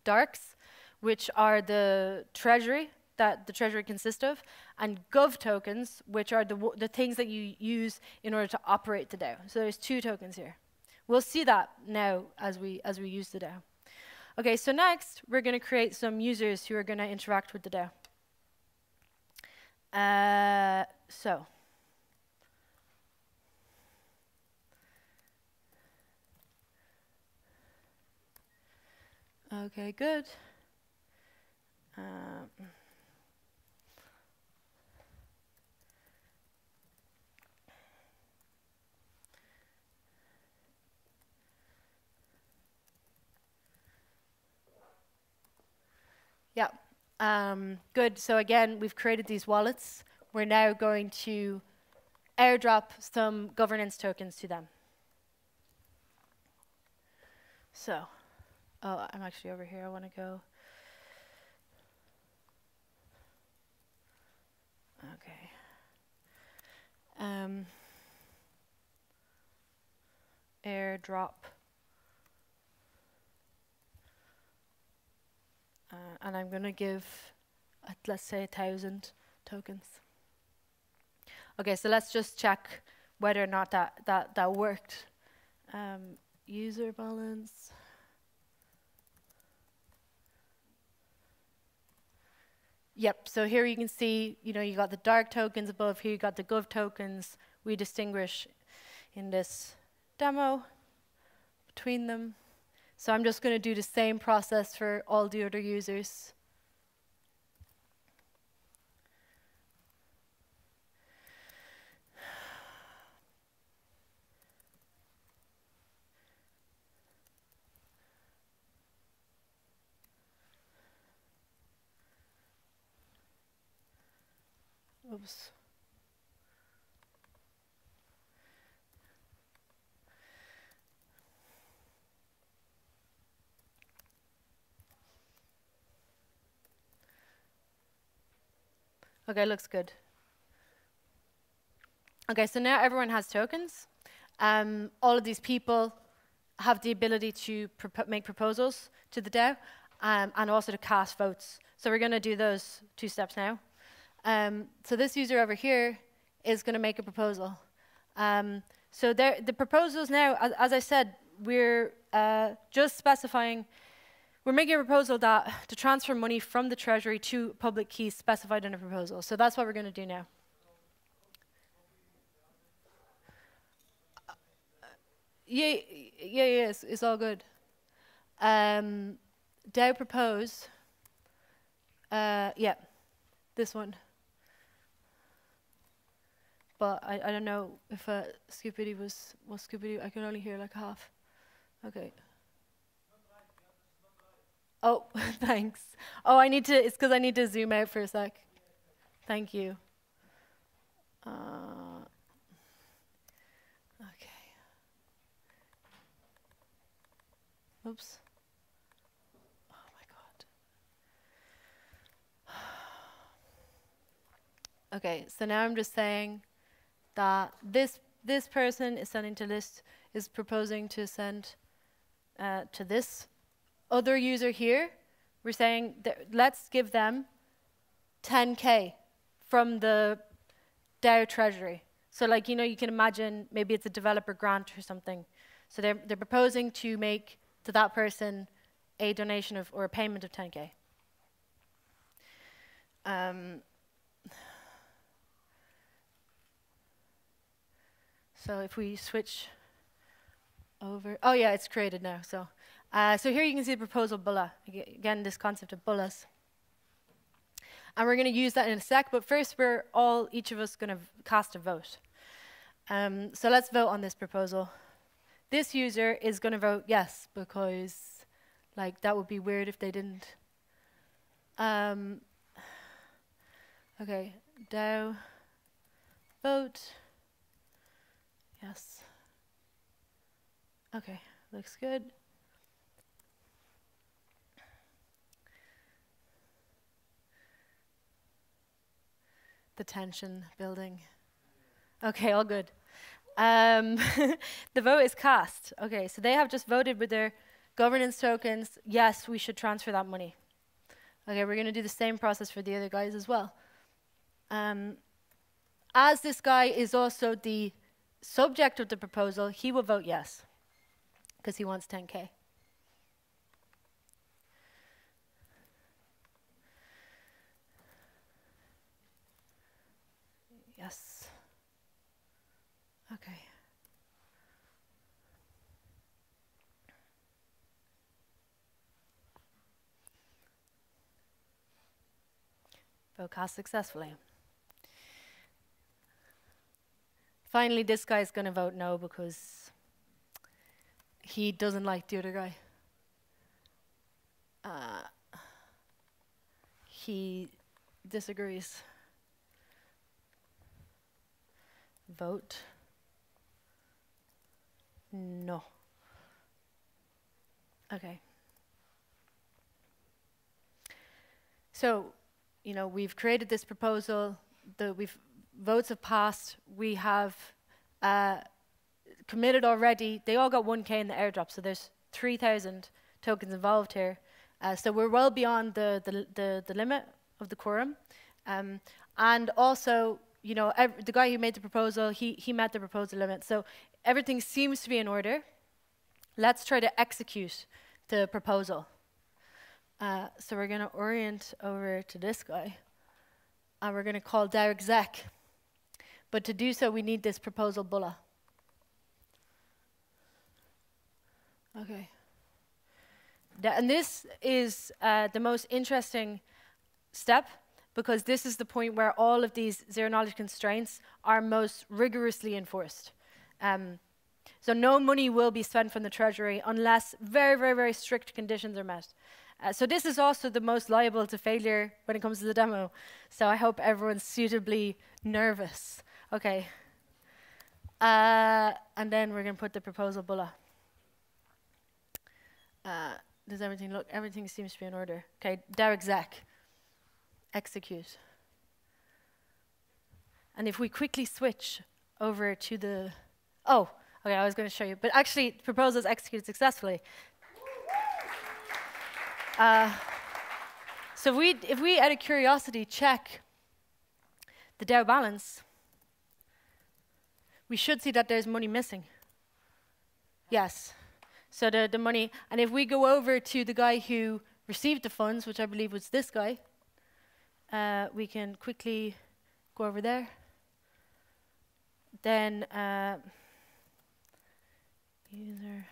Darks, which are the treasury that the treasury consists of, and gov tokens, which are the things that you use in order to operate the DAO. So there's 2 tokens here. We'll see that now as we use the DAO. Okay, so next, we're going to create some users who are going to interact with the DAO. Okay, good. Yeah, good. So again, we've created these wallets. We're now going to airdrop some governance tokens to them. So, oh, I'm actually over here. I want to go. Okay. Airdrop. And I'm going to give, let's say, 1,000 tokens. Okay, so let's just check whether or not that worked. User balance. Yep, so here you can see, you got the dark tokens above, here you got the gov tokens. We distinguish in this demo between them. So I'm just going to do the same process for all the other users. Oops. Okay, looks good. Okay, so now everyone has tokens. All of these people have the ability to make proposals to the DAO and also to cast votes. So we're going to do those 2 steps now. So this user over here is going to make a proposal. So the proposals now, as I said, we're just specifying we're making a proposal that to transfer money from the treasury to public keys specified in a proposal. So that's what we're going to do now. Yeah, it's all good. DAO propose. Yeah, this one. But I don't know if Scooby was Scooby. I can only hear like half. Okay. Oh, thanks. Oh, I need to. It's because I need to zoom out for a sec. Thank you. Okay. Oops. Oh my god. Okay, so now I'm just saying that this person is sending to list is proposing to send to this other user here. We're saying that let's give them 10K from the DAO treasury. So like, you know, you can imagine maybe it's a developer grant or something. So they're proposing to make to that person a donation of or a payment of 10K. So if we switch over, oh yeah, it's created now. So here you can see the proposal bulla. Again, this concept of bullas. And we're going to use that in a sec, but first each of us going to cast a vote. So let's vote on this proposal. This user is going to vote yes, because like that would be weird if they didn't. Okay, DAO, vote, yes. Okay, looks good. The tension building. Okay, all good. The vote is cast. Okay, so they have just voted with their governance tokens. Yes, we should transfer that money. Okay, we're going to do the same process for the other guys as well. As this guy is also the subject of the proposal, he will vote yes, because he wants 10K. Yes. Okay. Vote cast successfully. Finally, this guy's going to vote no because he doesn't like the other guy. He disagrees. Vote. No. Okay. So, you know, we've created this proposal. Votes have passed. We have committed already. They all got 1K in the airdrop, so there's 3,000 tokens involved here. So we're well beyond the limit of the quorum. And also, you know, the guy who made the proposal, he met the proposal limit. So everything seems to be in order. Let's try to execute the proposal. So we're going to orient over to this guy. And we're going to call DAO exec. But to do so, we need this proposal bulla. Okay. And this is the most interesting step, because this is the point where all of these zero-knowledge constraints are most rigorously enforced. So no money will be spent from the treasury unless very, very, very strict conditions are met. So this is also the most liable to failure when it comes to the demo. So I hope everyone's suitably nervous. Okay. And then we're going to put the proposal bulla. Does everything look? Everything seems to be in order. Okay, DAO exec. Execute. And if we quickly switch over to the... Oh, okay, I was going to show you. But actually, the proposal is executed successfully. So if we, out of curiosity, check the DAO balance, we should see that there's money missing. Yes. So the money, and if we go over to the guy who received the funds, which I believe was this guy, we can quickly go over there. Then user,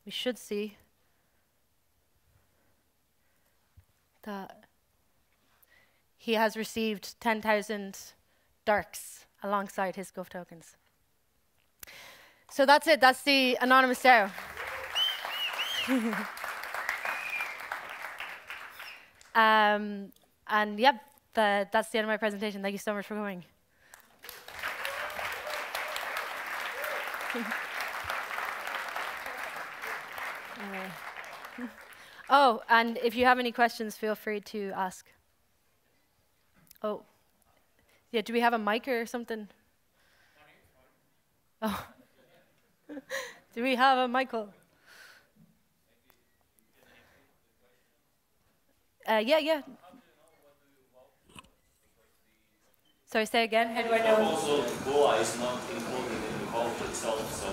we should see that he has received 10,000 darks alongside his Gov tokens. So that's it. That's the anonymous DAO. And yep, that's the end of my presentation. Thank you so much for coming. Oh, and if you have any questions, feel free to ask. Oh, yeah, do we have a mic or something? Oh, do we have a Michael? Yeah. Sorry, say again. How do I know? Also, Goa is not included in the code itself, so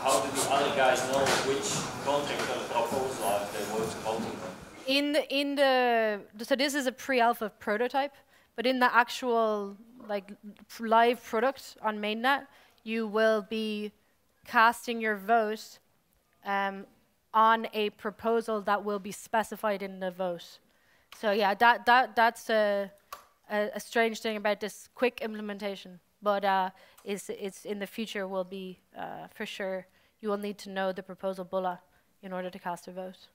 how do the other guys know which contract or proposal are they voting on? So this is a pre-alpha prototype, but in the actual live product on mainnet, you will be casting your vote on a proposal that will be specified in the vote. So yeah, that's a strange thing about this quick implementation, but it's in the future will be for sure. You will need to know the proposal bulla in order to cast a vote.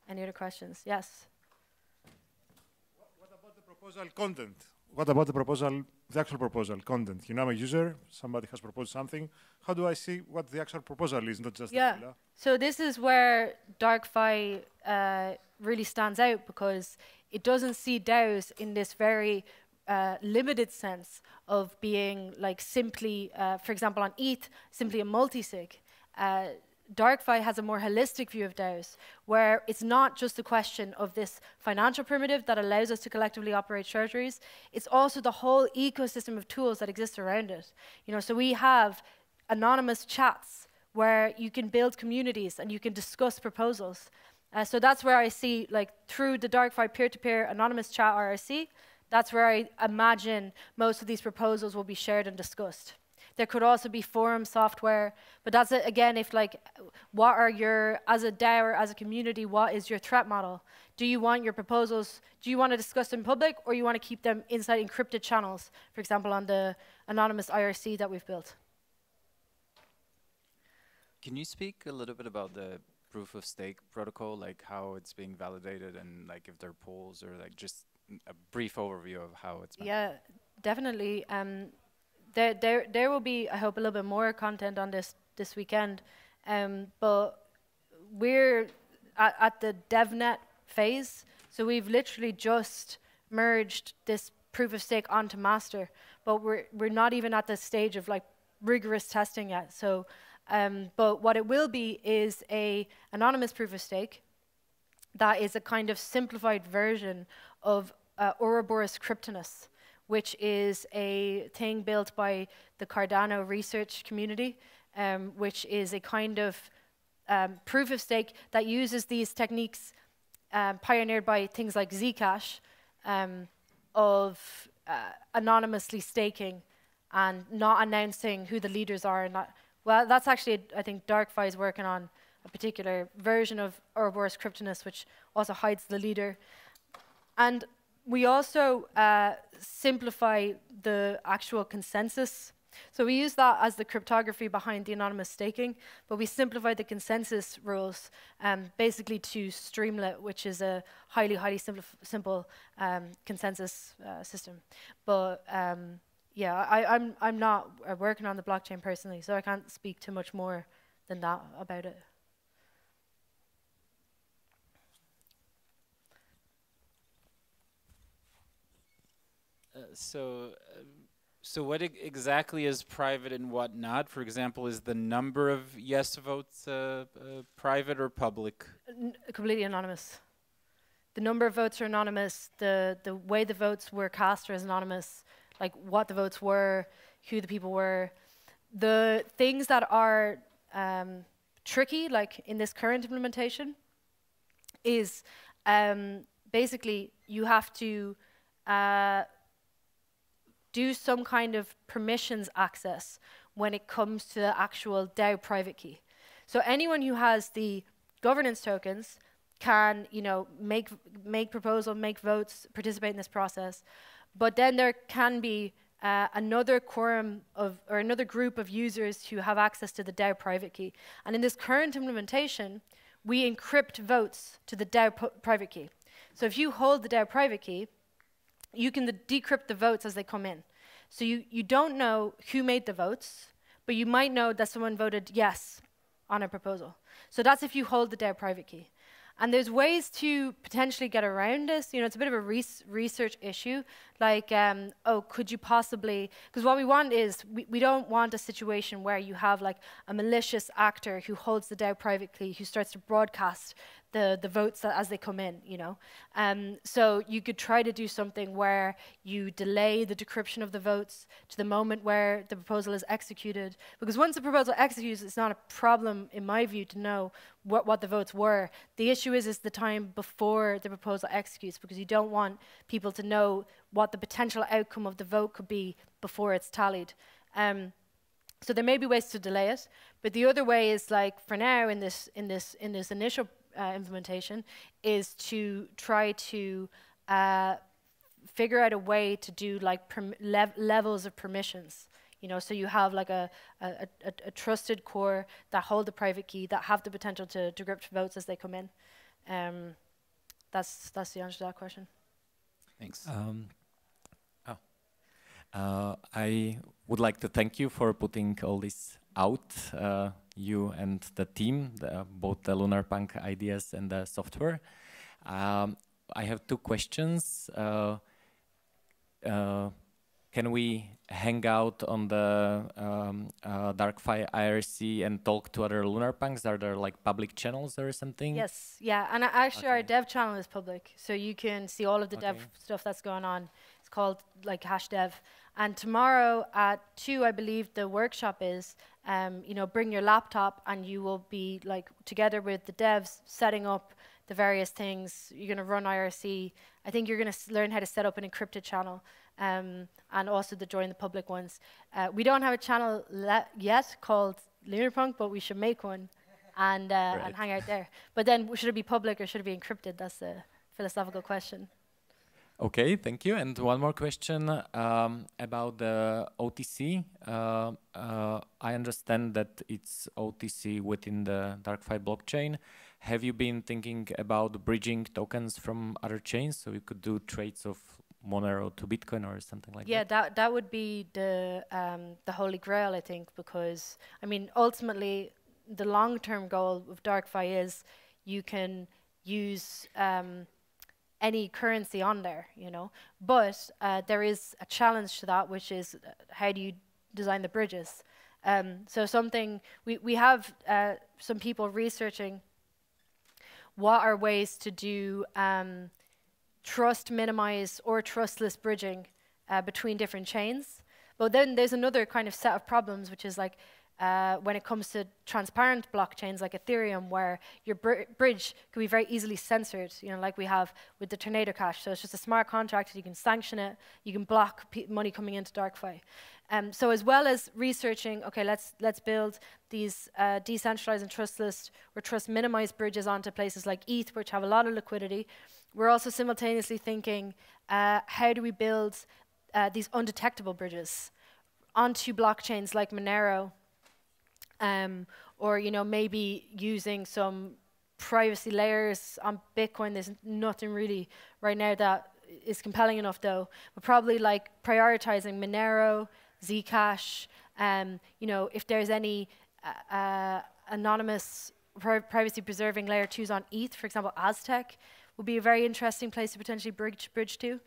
Any other questions? Yes. What about the proposal content? What about the actual proposal content? You know, I'm a user, somebody has proposed something. How do I see what the actual proposal is, not just the villa? So this is where DarkFi really stands out, because it doesn't see DAOs in this very limited sense of being like simply, for example, on ETH, simply a multisig. DarkFi has a more holistic view of DAOs, where it's not just a question of this financial primitive that allows us to collectively operate treasuries. It's also the whole ecosystem of tools that exist around it. You know, so we have anonymous chats where you can build communities and you can discuss proposals. So that's where I see, like, through the DarkFi peer-to-peer anonymous chat RRC, that's where I imagine most of these proposals will be shared and discussed. There could also be forum software, but that's it again. If like, what are your, as a DAO or as a community, what is your threat model? Do you want your proposals, do you want to discuss them in public, or you want to keep them inside encrypted channels, for example, on the anonymous IRC that we've built? Can you speak a little bit about the proof of stake protocol, like how it's being validated, and like if there are polls, or like just a brief overview of how it's been? Yeah, definitely. There will be, I hope, a little bit more content on this weekend, but we're at the DevNet phase, so we've literally just merged this proof of stake onto master, but we're not even at the stage of like rigorous testing yet. So, but what it will be is a anonymous proof of stake that is a kind of simplified version of Ouroboros Kryptonus, which is a thing built by the Cardano research community, which is a kind of proof of stake that uses these techniques pioneered by things like Zcash of anonymously staking and not announcing who the leaders are. And well, that's actually, I think DarkFi is working on a particular version of Ouroboros Kryptonus, which also hides the leader. And we also simplify the actual consensus. So we use that as the cryptography behind the anonymous staking, but we simplify the consensus rules basically to Streamlit, which is a highly simple consensus system. But yeah, I'm not working on the blockchain personally, so I can't speak too much more than that about it. So what exactly is private and what not? For example, is the number of yes votes private or public? Completely anonymous. The number of votes are anonymous. The way the votes were cast is anonymous. Like what the votes were, who the people were. The things that are tricky, like in this current implementation, is basically you have to do some kind of permissions access when it comes to the actual DAO private key. So anyone who has the governance tokens can, you know, make proposal, make votes, participate in this process. But then there can be another quorum of, or another group of users who have access to the DAO private key. And in this current implementation, we encrypt votes to the DAO private key. So if you hold the DAO private key, you can decrypt the votes as they come in. So you don't know who made the votes, but you might know that someone voted yes on a proposal. So that's if you hold the DAO private key. And there's ways to potentially get around this. You know, it's a bit of a research issue. Like, oh, could you possibly, because what we want is, we don't want a situation where you have like a malicious actor who holds the DAO private key, who starts to broadcast the votes as they come in, you know. So you could try to do something where you delay the decryption of the votes to the moment where the proposal is executed. Because once the proposal executes, it's not a problem, in my view, to know what the votes were. The issue is the time before the proposal executes, because you don't want people to know what the potential outcome of the vote could be before it's tallied. So there may be ways to delay it, but the other way is, like, for now in this initial implementation, is to try to figure out a way to do like levels of permissions. You know, so you have like a trusted core that hold the private key, that have the potential to decrypt votes as they come in. That's the answer to that question. Thanks. I would like to thank you for putting all this out, you and the team, both the Lunarpunk ideas and the software. I have two questions. Can we hang out on the DarkFi IRC and talk to other Lunarpunks? Are there like public channels or something? Yes, yeah, and actually our dev channel is public, so you can see all of the dev stuff that's going on. It's called like #dev. And tomorrow at 2, I believe the workshop is, you know, bring your laptop and you will be like together with the devs setting up the various things. You're going to run IRC. I think you're going to learn how to set up an encrypted channel. And also to join the public ones. We don't have a channel yet called Lunarpunk, but we should make one and hang out there. But then should it be public or should it be encrypted? That's the philosophical question. Okay, thank you. And one more question about the OTC. I understand that it's OTC within the DarkFi blockchain. Have you been thinking about bridging tokens from other chains so you could do trades of Monero to Bitcoin or something like that? Yeah, that would be the holy grail, I think, because I mean, ultimately, the long-term goal of DarkFi is you can use any currency on there, you know. But there is a challenge to that, which is how do you design the bridges? So something we have some people researching what are ways to do trust minimize or trustless bridging between different chains. But then there's another kind of set of problems, which is like when it comes to transparent blockchains like Ethereum, where your bridge can be very easily censored, you know, like we have with the Tornado Cash. So it's just a smart contract, you can sanction it, you can block money coming into DarkFi. So as well as researching, okay, let's build these decentralized and trustless or trust minimized bridges onto places like ETH, which have a lot of liquidity. We're also simultaneously thinking, how do we build these undetectable bridges onto blockchains like Monero, or, you know, maybe using some privacy layers on Bitcoin. There's nothing really right now that is compelling enough, though. But probably like prioritizing Monero, Zcash, you know, if there's any anonymous privacy-preserving layer 2s on ETH, for example, Aztec, would be a very interesting place to potentially bridge to.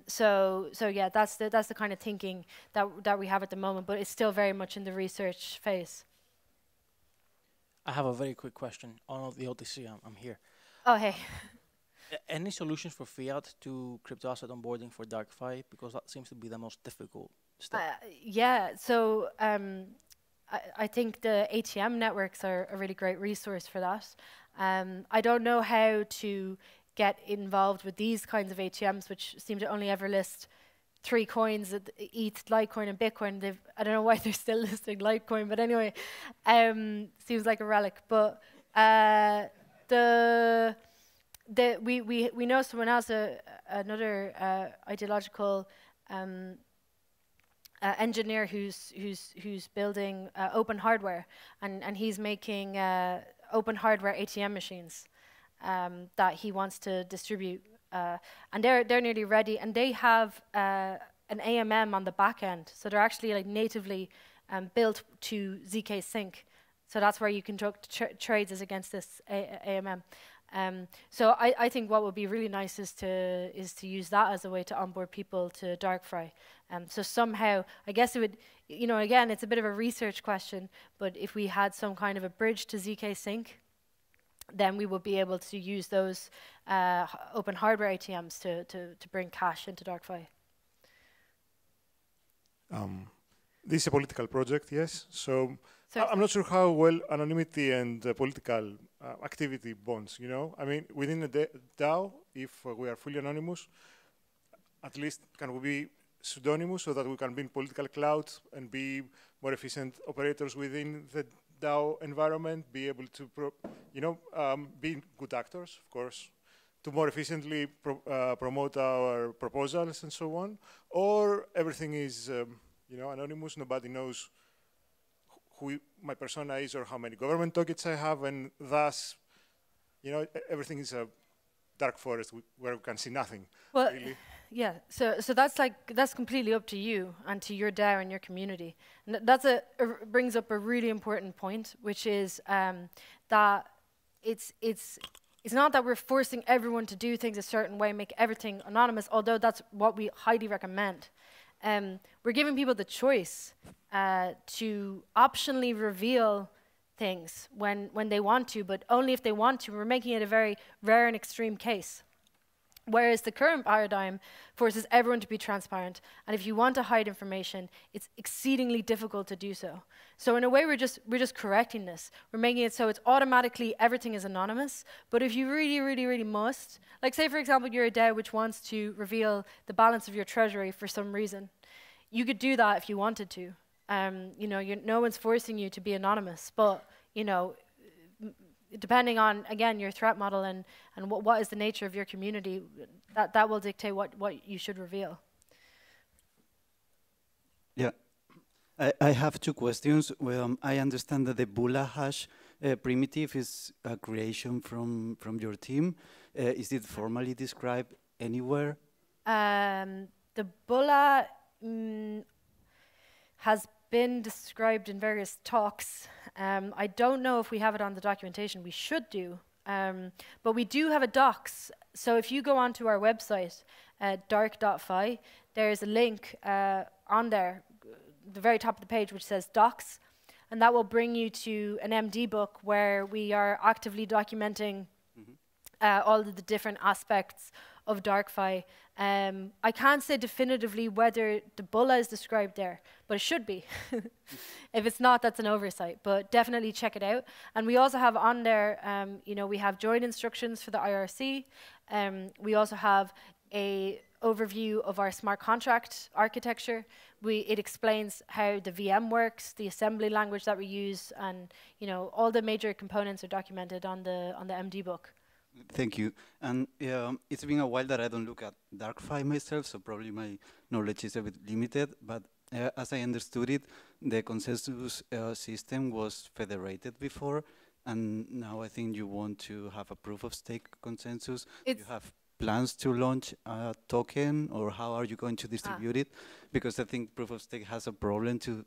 So yeah, that's the kind of thinking that we have at the moment, but it's still very much in the research phase. I have a very quick question on the OTC. I'm here. Oh, hey. Any solutions for fiat to crypto asset onboarding for DarkFi? Because that seems to be the most difficult step? Yeah, so I think the ATM networks are a really great resource for that. I don't know how to get involved with these kinds of ATMs, which seem to only ever list 3 coins, ETH, Litecoin, and Bitcoin. I don't know why they're still listing Litecoin, but anyway, seems like a relic. But we know someone else, another ideological engineer who's building open hardware, and he's making open hardware ATM machines that he wants to distribute, and they're nearly ready, and they have an AMM on the back end, so they're actually like natively built to zk Sync, so that's where you conduct trades as against this AMM. So I think what would be really nice is to use that as a way to onboard people to DarkFi. So somehow, I guess it would, you know, again, it's a bit of a research question, but if we had some kind of a bridge to zk Sync, then we would be able to use those open hardware ATMs to bring cash into DarkFi. This is a political project, yes. So I'm not sure how well anonymity and political activity bonds, you know? I mean, within a DAO, if we are fully anonymous, at least can we be pseudonymous so that we can be in political cloud and be more efficient operators within the DAO environment, be able to, be good actors, of course, to more efficiently promote our proposals and so on, or everything is, anonymous. Nobody knows who my persona is or how many government tokens I have, and thus, everything is a dark forest where we can see nothing. Well, really. Yeah. So that's completely up to you and to your DAO and your community. And that's brings up a really important point, which is that it's not that we're forcing everyone to do things a certain way, make everything anonymous, although that's what we highly recommend. We're giving people the choice to optionally reveal things when they want to, but only if they want to. We're making it a very rare and extreme case. Whereas the current paradigm forces everyone to be transparent, and if you want to hide information, it's exceedingly difficult to do so. So in a way, we're just correcting this. We're making it so it's automatically everything is anonymous. But if you really, really, really must, like say for example, you're a DAO which wants to reveal the balance of your treasury for some reason, you could do that if you wanted to. No one's forcing you to be anonymous, but depending on, again, your threat model and what is the nature of your community, that will dictate what you should reveal. Yeah, I have 2 questions. Well, I understand that the Bula hash primitive is a creation from your team. Is it formally described anywhere? The Bula has been described in various talks. I don't know if we have it on the documentation. We should do. But we do have a docs. So if you go onto our website, dark.fi, there's a link on there, the very top of the page, which says docs. And that will bring you to an MD book where we are actively documenting all of the different aspects of DarkFi. I can't say definitively whether the Bulla is described there, but it should be. If it's not, that's an oversight, but definitely check it out. And we also have on there, we have join instructions for the IRC. We also have a overview of our smart contract architecture. It explains how the VM works, the assembly language that we use, and all the major components are documented on the MD book. Thank you. And it's been a while that I don't look at DarkFi myself, so probably my knowledge is a bit limited. But as I understood it, the consensus system was federated before, and now I think you want to have a proof of stake consensus. You have plans to launch a token, or how are you going to distribute it? Because I think proof of stake has a problem to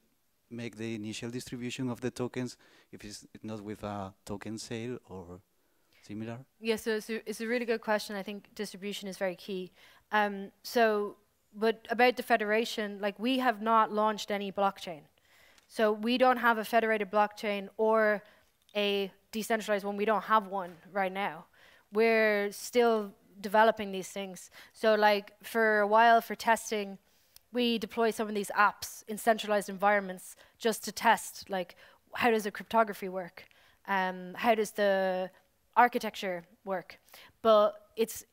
make the initial distribution of the tokens if it's not with a token sale or similar? Yeah, so it's a really good question. I think distribution is very key. But about the federation, like we have not launched any blockchain. So we don't have a federated blockchain or a decentralized one. We don't have one right now. We're still developing these things. So like for a while for testing, we deploy some of these apps in centralized environments just to test, like, how does the cryptography work? How does the architecture work? But it's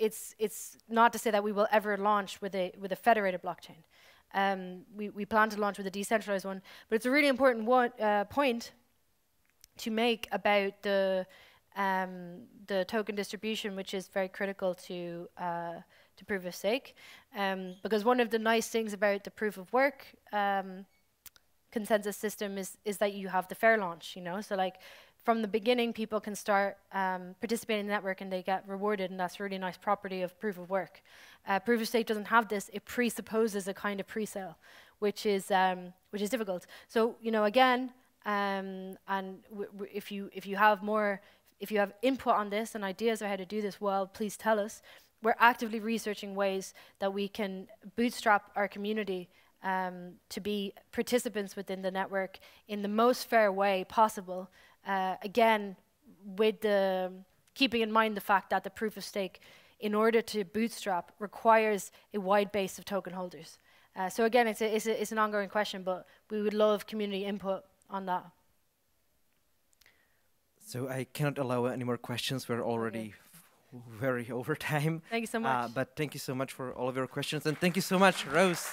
not to say that we will ever launch with a federated blockchain. We plan to launch with a decentralized one, but it's a really important point to make about the token distribution, which is very critical to proof of stake, because one of the nice things about the proof of work consensus system is that you have the fair launch, you know. So like from the beginning, people can start participating in the network and they get rewarded, and that's a really nice property of proof of work. Proof of stake doesn't have this; it presupposes a kind of pre-sale, which is difficult. So you know, again, and if you have input on this and ideas on how to do this well, please tell us. We're actively researching ways that we can bootstrap our community to be participants within the network in the most fair way possible. Again, with the keeping in mind the fact that the proof of stake, in order to bootstrap, requires a wide base of token holders. So again, it's an ongoing question, but we would love community input on that. So I cannot allow any more questions. We're already very over time. Thank you so much. But thank you so much for all of your questions, and thank you so much, Rose.